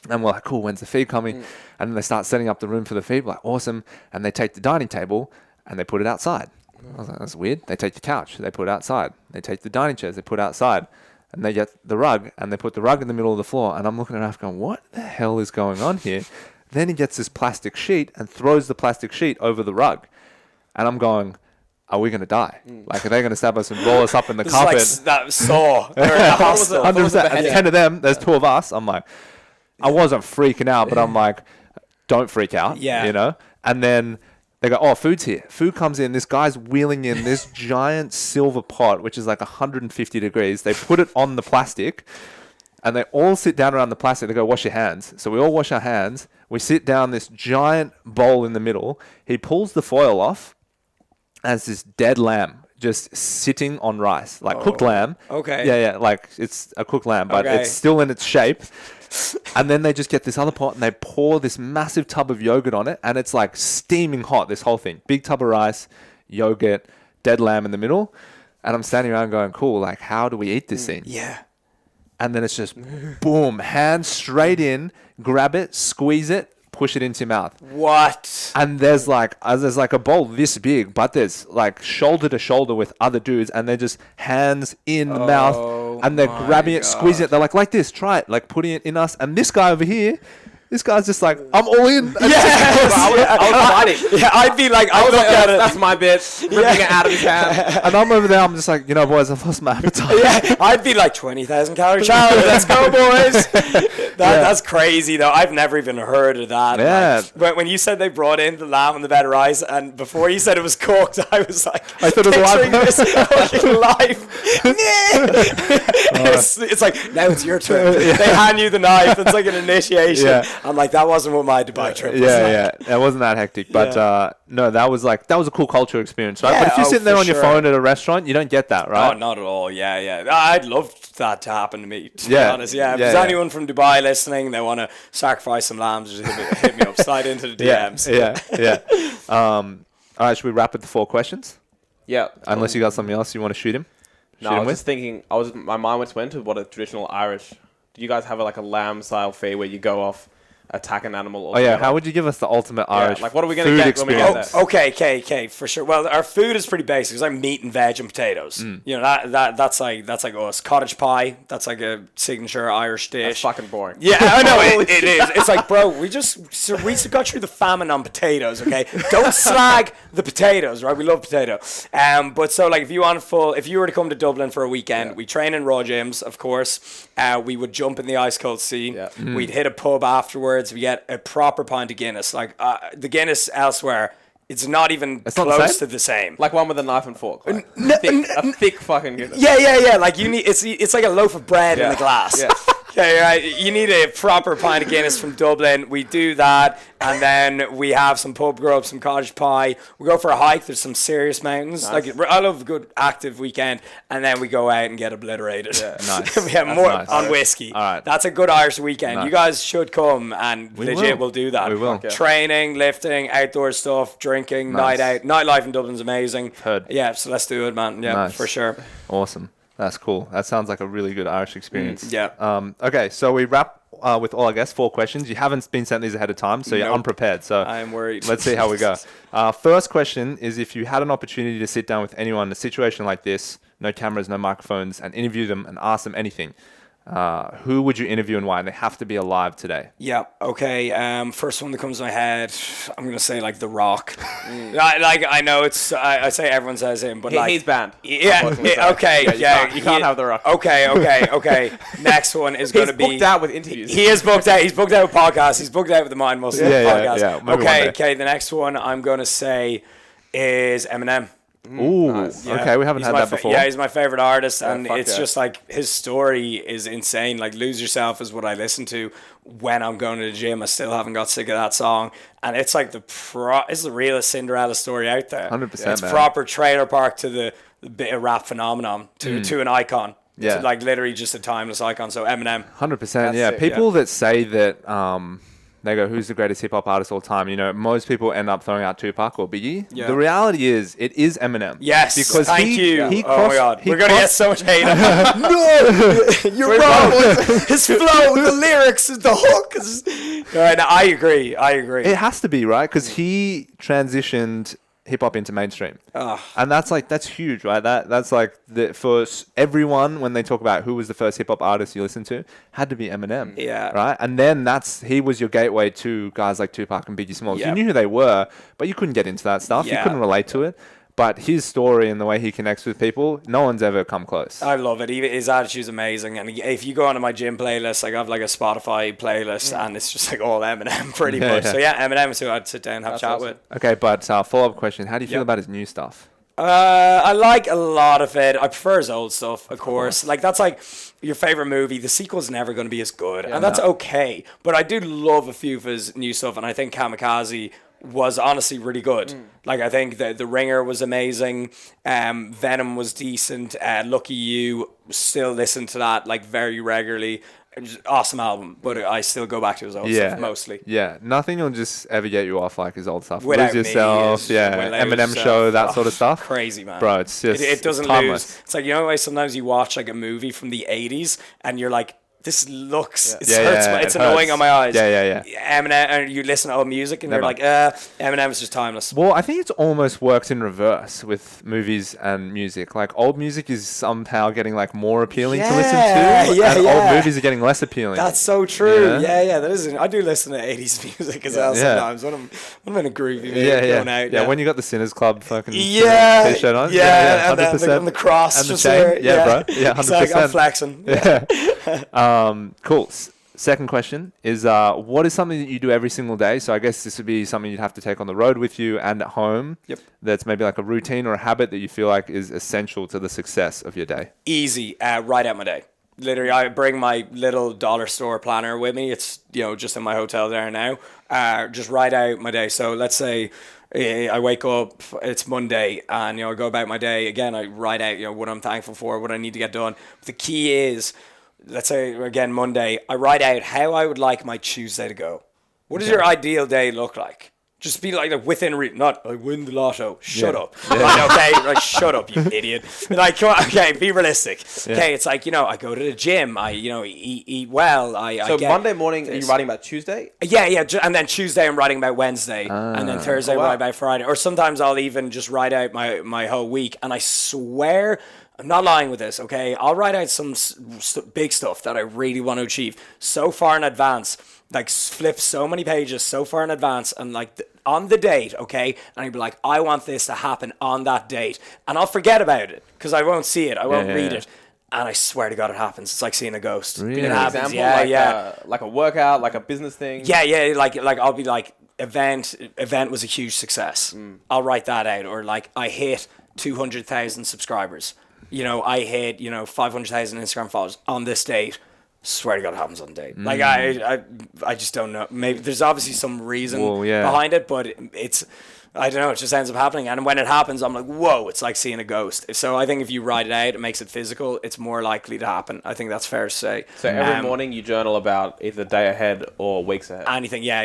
Speaker 3: And we're like, cool, when's the feed coming? And then they start setting up the room for the feed. We're like, awesome. And they take the dining table and they put it outside. I was like, that's weird. They take the couch, they put it outside. They take the dining chairs, they put it outside. And they get the rug, and they put the rug in the middle of the floor. And I'm looking at Raf going, what the hell is going on here? Then he gets this plastic sheet and throws the plastic sheet over the rug. And I'm going, are we going to die? Like, are they going to stab us and roll us up in the carpet?
Speaker 1: It's like that Saw. They're in a hospital.
Speaker 3: 100%. And 10 of them, there's 2 of us. I'm like, I wasn't freaking out, but I'm like, don't freak out.
Speaker 1: Yeah.
Speaker 3: And then they go, oh, food's here. Food comes in. This guy's wheeling in this giant silver pot, which is like 150 degrees. They put it on the plastic, and they all sit down around the plastic. They go, wash your hands. So we all wash our hands. We sit down this giant bowl in the middle. He pulls the foil off, and it's this dead lamb just sitting on rice, like cooked lamb.
Speaker 1: Okay.
Speaker 3: Yeah, like it's a cooked lamb, but it's still in its shape. And then they just get this other pot and they pour this massive tub of yogurt on it, and it's like steaming hot, this whole thing. Big tub of rice, yogurt, dead lamb in the middle. And I'm standing around going, cool, like how do we eat this thing?
Speaker 1: Yeah.
Speaker 3: And then it's just boom, hand straight in, grab it, squeeze it, push it into your mouth.
Speaker 1: What?
Speaker 3: And there's like a bowl this big, but there's like shoulder to shoulder with other dudes, and they're just hands in the mouth. and they're grabbing it, squeezing it. They're like this, try it, like putting it in us. And this guy over here, this guy's just like, I'm all in.
Speaker 2: I was fighting.
Speaker 1: Yeah, I'd be like, I
Speaker 2: I was
Speaker 1: look
Speaker 2: like,
Speaker 1: at it.
Speaker 2: that's my bit. Ripping it out of his hand.
Speaker 3: And I'm over there, I'm just like, boys, I've lost my appetite.
Speaker 1: Yeah, I'd be like 20,000 calorie challenge. Let's go, boys. That's crazy, though. I've never even heard of that.
Speaker 3: Yeah.
Speaker 1: Like, when you said they brought in the lamb on the bed of rice, and before you said it was cooked, I was like,
Speaker 3: I thought it was
Speaker 1: picturing
Speaker 3: live.
Speaker 1: this fucking live. It's like, now it's your turn. They hand you the knife. It's like an initiation.
Speaker 3: Yeah.
Speaker 1: I'm like, that wasn't what my Dubai trip was
Speaker 3: Yeah. It wasn't that hectic, but no, that was a cool cultural experience, right?
Speaker 1: Yeah,
Speaker 3: But if you're sitting there
Speaker 1: for
Speaker 3: on your
Speaker 1: sure.
Speaker 3: phone at a restaurant, you don't get that, right?
Speaker 1: Oh, not at all. Yeah. I'd love that to happen to me, to be
Speaker 3: Yeah.
Speaker 1: honest. Yeah. If
Speaker 3: Yeah,
Speaker 1: there's
Speaker 3: yeah.
Speaker 1: anyone from Dubai listening, they want to sacrifice some lambs, just hit me up, slide into the DMs.
Speaker 3: Yeah. All right, should we wrap with the 4 questions?
Speaker 2: Yeah.
Speaker 3: Unless you got something else you want to shoot him?
Speaker 2: No, I was just thinking. My mind went to what a traditional Irish. Do you guys have like a lamb style fee where you go off, attack an animal?
Speaker 3: Oh yeah, how would you give us the ultimate Irish
Speaker 2: like what are we gonna
Speaker 3: food
Speaker 2: get when we get
Speaker 3: experience?
Speaker 2: there?
Speaker 1: Okay, for sure. Well, our food is pretty basic. It's like meat and veg and potatoes. You know, that's like us. Cottage pie, that's like a signature Irish dish.
Speaker 2: That's fucking boring.
Speaker 1: Yeah, I know it is. It's like, bro, we got through the famine on potatoes. Okay, don't slag the potatoes, right? We love potato. But so like, if you were to come to Dublin for a weekend, we train in raw gyms, of course. We would jump in the ice cold sea.
Speaker 2: Yeah.
Speaker 1: We'd hit a pub afterwards. We get a proper pint of Guinness. Like the Guinness elsewhere, it's not even
Speaker 3: not the
Speaker 1: close
Speaker 3: same?
Speaker 1: to the same.
Speaker 2: Like one with a knife and fork. Like, a thick fucking Guinness.
Speaker 1: Yeah. Like you need it's like a loaf of bread in a glass.
Speaker 2: Yeah.
Speaker 1: Okay, right. You need a proper pint of Guinness from Dublin. We do that, and then we have some pub grub, some cottage pie. We go for a hike. There's some serious mountains.
Speaker 2: Nice.
Speaker 1: Like I love a good active weekend, and then we go out and get obliterated.
Speaker 2: Yeah.
Speaker 3: Nice.
Speaker 1: We have
Speaker 3: That's
Speaker 1: more
Speaker 3: nice.
Speaker 1: on whiskey.
Speaker 3: All right.
Speaker 1: That's a good Irish weekend.
Speaker 3: Nice.
Speaker 1: You guys should come, and legit
Speaker 3: will.
Speaker 1: we'll do that.
Speaker 3: We will.
Speaker 2: Okay.
Speaker 1: Training, lifting, outdoor stuff, drinking,
Speaker 3: Nice.
Speaker 1: night out. Nightlife in Dublin's amazing.
Speaker 3: Heard.
Speaker 1: Yeah, so let's do it, man. Yeah,
Speaker 3: Nice.
Speaker 1: for sure.
Speaker 3: Awesome. That's cool. That sounds like a really good Irish experience.
Speaker 1: Yeah.
Speaker 3: Okay, so we wrap with all, I guess, 4 questions. You haven't been sent these ahead of time, so you're
Speaker 1: Nope.
Speaker 3: unprepared. So
Speaker 1: I am worried.
Speaker 3: Let's see how we go. First question is, if you had an opportunity to sit down with anyone in a situation like this, no cameras, no microphones, and interview them and ask them anything, who would you interview and why? And they have to be alive today.
Speaker 1: Yeah. Okay. First one that comes to my head, I'm gonna say like The Rock. I know it's. I say everyone says him, but
Speaker 2: He's banned.
Speaker 1: Yeah. Okay.
Speaker 2: Yeah, you can't have The Rock.
Speaker 1: Okay. Next one is
Speaker 2: He's
Speaker 1: gonna be.
Speaker 2: booked out with interviews.
Speaker 1: He is booked out. He's booked out with podcasts. He's booked out with the Mind Muscle podcast.
Speaker 3: yeah. Maybe one day.
Speaker 1: Okay. The next one I'm gonna say is Eminem.
Speaker 3: Ooh,
Speaker 2: Nice.
Speaker 1: Yeah.
Speaker 3: okay. We haven't
Speaker 1: He's
Speaker 3: had
Speaker 1: my
Speaker 3: that before.
Speaker 1: Yeah, he's my favorite artist, and
Speaker 2: fuck
Speaker 1: it's
Speaker 2: yeah.
Speaker 1: just like his story is insane. Like Lose Yourself is what I listen to when I'm going to the gym. I still haven't got sick of that song, and it's like it's the realest Cinderella story out there.
Speaker 3: 100%,
Speaker 1: It's
Speaker 3: man.
Speaker 1: proper trailer park to the bit of rap phenomenon to an icon.
Speaker 3: Yeah.
Speaker 1: To like literally just a timeless icon. So Eminem.
Speaker 3: 100%. Yeah.
Speaker 2: sick,
Speaker 3: People that say that they go, who's the greatest hip hop artist of all time? You know, most people end up throwing out Tupac or Biggie.
Speaker 1: Yeah.
Speaker 3: The reality is, it is Eminem.
Speaker 1: Yes,
Speaker 3: Because
Speaker 1: thank
Speaker 3: he
Speaker 1: you.
Speaker 3: crossed-
Speaker 1: Oh my god,
Speaker 3: he
Speaker 1: we're gonna get
Speaker 3: crossed-
Speaker 1: so much hate. No, you're wrong. His flow, the lyrics, the hook. Right, no, I agree.
Speaker 3: It has to be, right? Because he transitioned hip hop into mainstream, and that's huge, right? That's like for everyone when they talk about who was the first hip hop artist you listened to, had to be Eminem,
Speaker 1: Yeah.
Speaker 3: right? And then he was your gateway to guys like Tupac and Biggie Smalls.
Speaker 1: Yeah.
Speaker 3: You knew who they were, but you couldn't get into that stuff. You
Speaker 1: Yeah.
Speaker 3: couldn't relate to it. But his story and the way he connects with people, no one's ever come close.
Speaker 1: I love it. His attitude's amazing. And if you go onto my gym playlist, like I have like a Spotify playlist, and it's just like all Eminem pretty much.
Speaker 3: Yeah.
Speaker 1: So yeah, Eminem is who I'd sit down and have a chat
Speaker 2: awesome.
Speaker 1: with.
Speaker 3: Okay, but follow-up question: how do you feel
Speaker 1: Yep.
Speaker 3: about his new stuff?
Speaker 1: I like a lot of it. I prefer his old stuff, of course. Like that's like your favorite movie. The sequel's never going to be as good, and that's okay. But I do love a few of his new stuff, and I think Kamikaze was honestly really good. Like I think that The Ringer was amazing. Venom was decent. Lucky You, still listen to that like very regularly. Just awesome album, but I still go back to his old stuff mostly.
Speaker 3: Yeah, nothing will just ever get you off like his old stuff.
Speaker 1: Without
Speaker 3: Lose
Speaker 1: Me
Speaker 3: Yourself,
Speaker 1: is
Speaker 3: Eminem
Speaker 1: Without
Speaker 3: Show, that
Speaker 1: Yourself.
Speaker 3: sort of stuff.
Speaker 1: Crazy, man.
Speaker 3: Bro, it's just
Speaker 1: It doesn't
Speaker 3: timeless.
Speaker 1: lose. It's like, you know, the way sometimes you watch like a movie from the 80s and you're like this looks, it
Speaker 3: Yeah,
Speaker 1: hurts,
Speaker 3: yeah,
Speaker 1: it's
Speaker 3: it
Speaker 1: annoying
Speaker 3: hurts.
Speaker 1: on my eyes.
Speaker 3: Yeah.
Speaker 1: Eminem, and you listen to old music and
Speaker 3: Never.
Speaker 1: you're like, Eminem is just timeless.
Speaker 3: Well, I think it's almost works in reverse with movies and music. Like old music is somehow getting like more appealing to listen to, and old movies are getting less appealing.
Speaker 1: That's so true.
Speaker 3: Yeah.
Speaker 1: Yeah, that is. I do listen to 80s music as well sometimes when I'm in a groovy mood going out.
Speaker 3: Yeah, when you got the Sinners Club fucking t-shirt on.
Speaker 1: And the cross
Speaker 3: and the
Speaker 1: just
Speaker 3: chain.
Speaker 1: there.
Speaker 3: Yeah, bro. Yeah, 100%.
Speaker 1: Exactly, I'm flexing.
Speaker 3: Yeah. Cool. Second question is, what is something that you do every single day? So I guess this would be something you'd have to take on the road with you and at home.
Speaker 1: Yep.
Speaker 3: That's maybe like a routine or a habit that you feel like is essential to the success of your day.
Speaker 1: Easy. Write out my day. Literally, I bring my little dollar store planner with me. It's, just in my hotel there now. Just write out my day. So let's say I wake up, it's Monday, and, I go about my day. Again, I write out, what I'm thankful for, what I need to get done. But the key is, let's say, again, Monday, I write out how I would like my Tuesday to go. What does your ideal day look like? Just be like within reach, not I win the lotto. Shut up. Right, shut up, you idiot. Like, come on, okay, be realistic.
Speaker 3: Yeah.
Speaker 1: Okay, it's like, I go to the gym. I, eat well.
Speaker 2: So Monday morning, are you writing about Tuesday?
Speaker 1: Yeah. And then Tuesday, I'm writing about Wednesday. And then Thursday, I write about Friday. Or sometimes I'll even just write out my whole week. And I swear, I'm not lying with this, okay? I'll write out some big stuff that I really want to achieve so far in advance. Like, flip so many pages so far in advance, and like on the date, okay? And I'd be like, I want this to happen on that date. And I'll forget about it because I won't see it. I won't read it. And I swear to God, it happens. It's like seeing a ghost.
Speaker 3: Really?
Speaker 1: It happens.
Speaker 2: Example, like a workout, like a business thing.
Speaker 1: Yeah. Like I'll be like, event was a huge success. I'll write that out. Or like, I hit 200,000 subscribers. I hit 500,000 Instagram followers on this date. Swear to God, it happens on the date. Like I just don't know. Maybe there's obviously some reason behind it, but it's, I don't know. It just ends up happening, and when it happens, I'm like, whoa! It's like seeing a ghost. So I think if you write it out, it makes it physical. It's more likely to happen. I think that's fair to say.
Speaker 2: So every morning you journal about either day ahead or weeks ahead.
Speaker 1: Anything, yeah.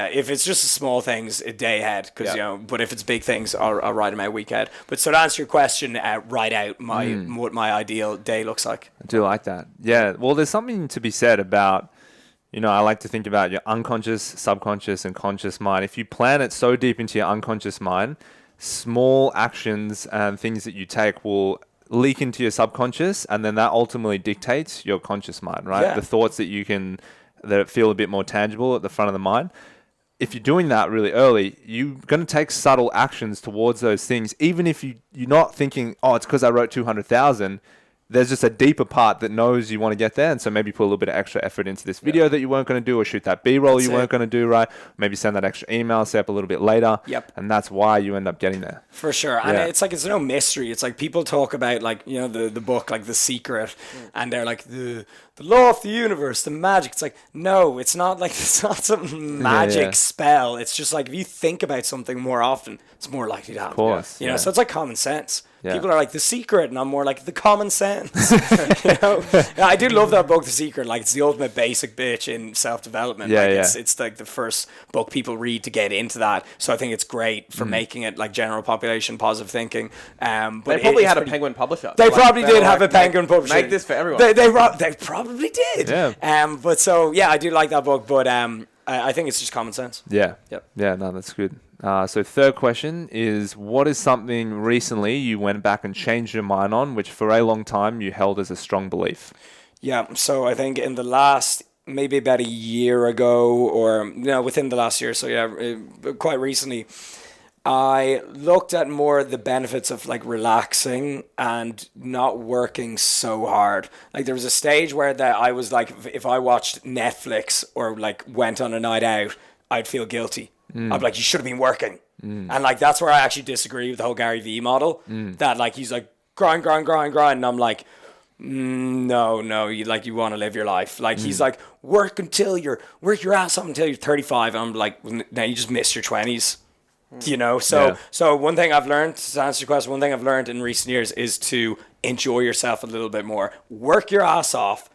Speaker 1: If it's just small things, a day ahead, because But if it's big things, I'll write them out week ahead. But so to answer your question, write out what my ideal day looks like.
Speaker 3: I do like that. Yeah. Well, there's something to be said about, I like to think about your unconscious, subconscious, and conscious mind. If you plan it so deep into your unconscious mind, small actions and things that you take will leak into your subconscious, and then that ultimately dictates your conscious mind, right?
Speaker 1: Yeah.
Speaker 3: The thoughts that feel a bit more tangible at the front of the mind. If you're doing that really early, you're going to take subtle actions towards those things, even if you're not thinking, it's because I wrote 200,000. There's just a deeper part that knows you want to get there, and so maybe put a little bit of extra effort into this video that you weren't going to do, or shoot that B-roll you weren't going to do, right? Maybe send that extra email, set up a little bit later.
Speaker 1: Yep.
Speaker 3: And that's why you end up getting there.
Speaker 1: For sure. And it's like, it's no mystery. It's like people talk about like, the book, like The Secret, and they're like the law of the universe, the magic. It's like, no, it's not like, it's not some magic spell. It's just like, if you think about something more often, it's more likely to happen.
Speaker 3: Of course.
Speaker 1: So it's like common sense.
Speaker 3: Yeah.
Speaker 1: People are like, The Secret, and I'm more like, the common sense. I do love that book, The Secret. Like, it's the ultimate basic bitch in self-development. It's like the first book people read to get into that. So I think it's great for making it like general population positive thinking. But
Speaker 2: they probably had a Penguin publisher.
Speaker 1: They probably did have a Penguin publisher.
Speaker 2: Make this for everyone.
Speaker 1: They probably did.
Speaker 3: Yeah.
Speaker 1: But so I do like that book. But I think it's just common sense.
Speaker 3: Yeah.
Speaker 1: Yep.
Speaker 3: Yeah. No, that's good. So third question is, what is something recently you went back and changed your mind on, which for a long time you held as a strong belief?
Speaker 1: Yeah. So I think in the last, maybe about a year ago, or within the last year. So quite recently, I looked at more the benefits of like relaxing and not working so hard. Like there was a stage where that I was like, if I watched Netflix or like went on a night out, I'd feel guilty. I'd be like, you should have been working. And like, that's where I actually disagree with the whole Gary Vee model. That like, he's like, grind. And I'm like, no, you want to live your life. Like he's like, work your ass off until you're 35. And I'm like, now you just missed your 20s. So one thing I've learned, to answer your question, one thing I've learned in recent years is to enjoy yourself a little bit more. Work your ass off.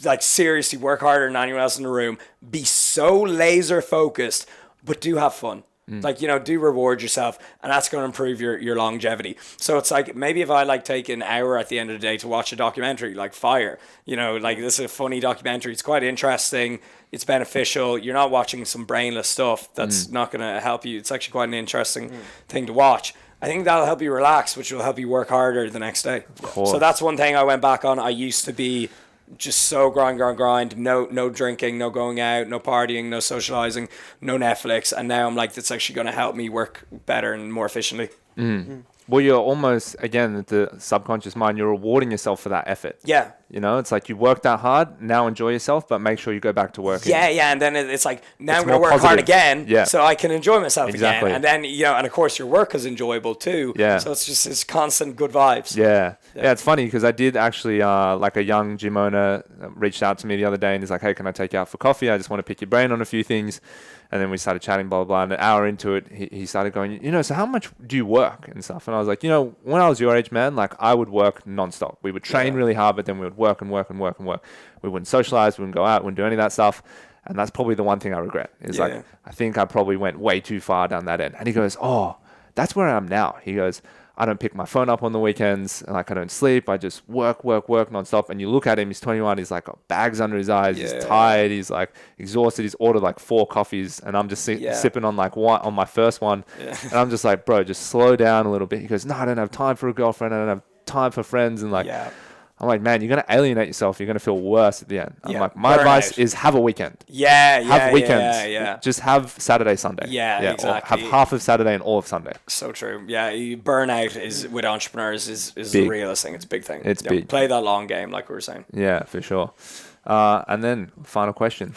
Speaker 1: Like seriously, work harder than anyone else in the room. Be so laser focused, but do have fun. Like, you know, do reward yourself, and that's going to improve your longevity. So it's like, maybe if I like take an hour at the end of the day to watch a documentary like Fire, you know, like this is a funny documentary. It's quite interesting. It's beneficial. You're not watching some brainless stuff that's not going to help you. It's actually quite an interesting thing to watch. I think that'll help you relax, which will help you work harder the next day. So that's one thing I went back on. I used to be just so grind. No drinking, no going out, no partying, no socializing, no Netflix. And now I'm like, that's actually going to help me work better and more efficiently.
Speaker 3: Well, you're almost, again, the subconscious mind, you're rewarding yourself for that effort.
Speaker 1: Yeah.
Speaker 3: You know, it's like you worked that hard, now enjoy yourself, but make sure you go back to working.
Speaker 1: Yeah, and then it's like, now I'm going to work hard again so I can enjoy myself again. And then, you know, and of course your work is enjoyable too.
Speaker 3: Yeah.
Speaker 1: So it's just this constant good vibes.
Speaker 3: Yeah, it's funny because I did actually, like a young gym owner reached out to me the other day and he's like, hey, can I take you out for coffee? I just want to pick your brain on a few things. And then we started chatting, blah, blah, blah. And an hour into it, he started going, you know, so how much do you work and stuff? And I was like, you know, when I was your age, man, like I would work nonstop. We would train really hard, but then we would work and work and work and work. We wouldn't socialize, we wouldn't go out, we wouldn't do any of that stuff. And that's probably the one thing I regret is like, I think I probably went way too far down that end. And he goes, oh, that's where I am now. He goes, I don't pick my phone up on the weekends. Like I don't sleep. I just work nonstop. And you look at him, he's 21. He's like got bags under his eyes. He's tired. He's like exhausted. He's ordered like 4 coffees. And I'm just sipping on like one on my first one. And I'm just like, bro, just slow down a little bit. He goes, no, I don't have time for a girlfriend. I don't have time for friends. And like, I'm like, man, you're going to alienate yourself. You're going to feel worse at the end. I'm like, my advice is have a weekend. Have weekends. Just have Saturday, Sunday.
Speaker 1: Exactly.
Speaker 3: Or have half of Saturday and all of Sunday.
Speaker 1: So true. Yeah, burnout is with entrepreneurs is the realest thing. It's a big thing.
Speaker 3: It's big.
Speaker 1: Play that long game, like we were saying.
Speaker 3: Yeah, for sure. And then final question.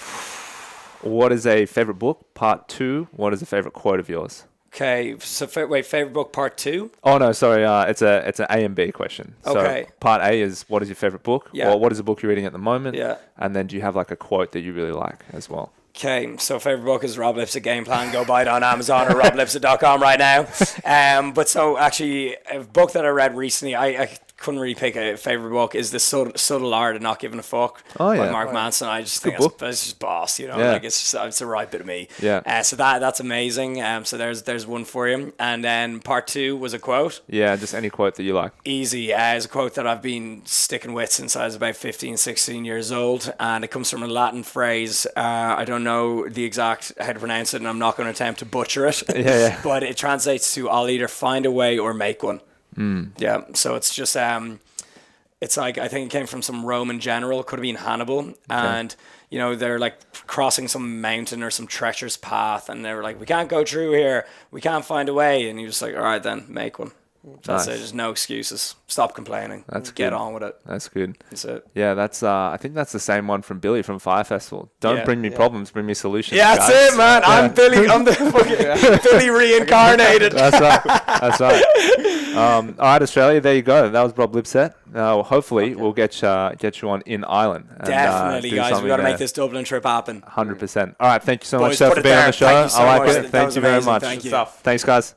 Speaker 3: What is a favorite book? Part 2. What is a favorite quote of yours?
Speaker 1: Okay, so favorite book, part 2?
Speaker 3: Oh no, sorry. It's an A and B question.
Speaker 1: Okay.
Speaker 3: So part A is what is your favorite book?
Speaker 1: Yeah.
Speaker 3: Or what is the book you're reading at the moment?
Speaker 1: Yeah.
Speaker 3: And then do you have like a quote that you really like as well?
Speaker 1: Okay, so favorite book is Rob Lipsett Game Plan. Go buy it on Amazon or roblipsett.com right now. But so actually, a book that I read recently, I couldn't really pick a favorite book, is The Subtle Art of Not Giving a Fuck by Mark Manson. I just think it's just boss, you know, like it's a right bit of me.
Speaker 3: Yeah.
Speaker 1: So that's amazing. So there's one for you. And then part 2 was a quote.
Speaker 3: Yeah, just any quote that you like.
Speaker 1: Easy. Is a quote that I've been sticking with since I was about 15, 16 years old. And it comes from a Latin phrase. I don't know the exact how to pronounce it, and I'm not going to attempt to butcher it. But it translates to, I'll either find a way or make one. Yeah, so it's just it's like, I think it came from some Roman general, could have been Hannibal, and you know, they're like crossing some mountain or some treacherous path, and they were like, we can't go through here, we can't find a way, and he was like, all right then, make one. So that's it. There's no excuses. Stop complaining. Get on with it.
Speaker 3: That's good.
Speaker 1: That's it.
Speaker 3: Yeah, that's I think that's the same one from Billy from Fire Festival. Don't bring me problems, bring me solutions.
Speaker 1: Yeah, that's
Speaker 3: guys.
Speaker 1: it, man. I'm Billy. I'm the fucking Billy reincarnated.
Speaker 3: That's right. All right, Australia. There you go. That was Rob Lipsett. Hopefully, we'll get you on in Ireland. And,
Speaker 1: definitely, guys. We got to make this Dublin trip happen.
Speaker 3: 100%. All right. Thank you so much,
Speaker 1: Boys,
Speaker 3: sir, for being on the show.
Speaker 1: I like it.
Speaker 3: Thank you very much.
Speaker 1: Thank you.
Speaker 3: Thanks, guys.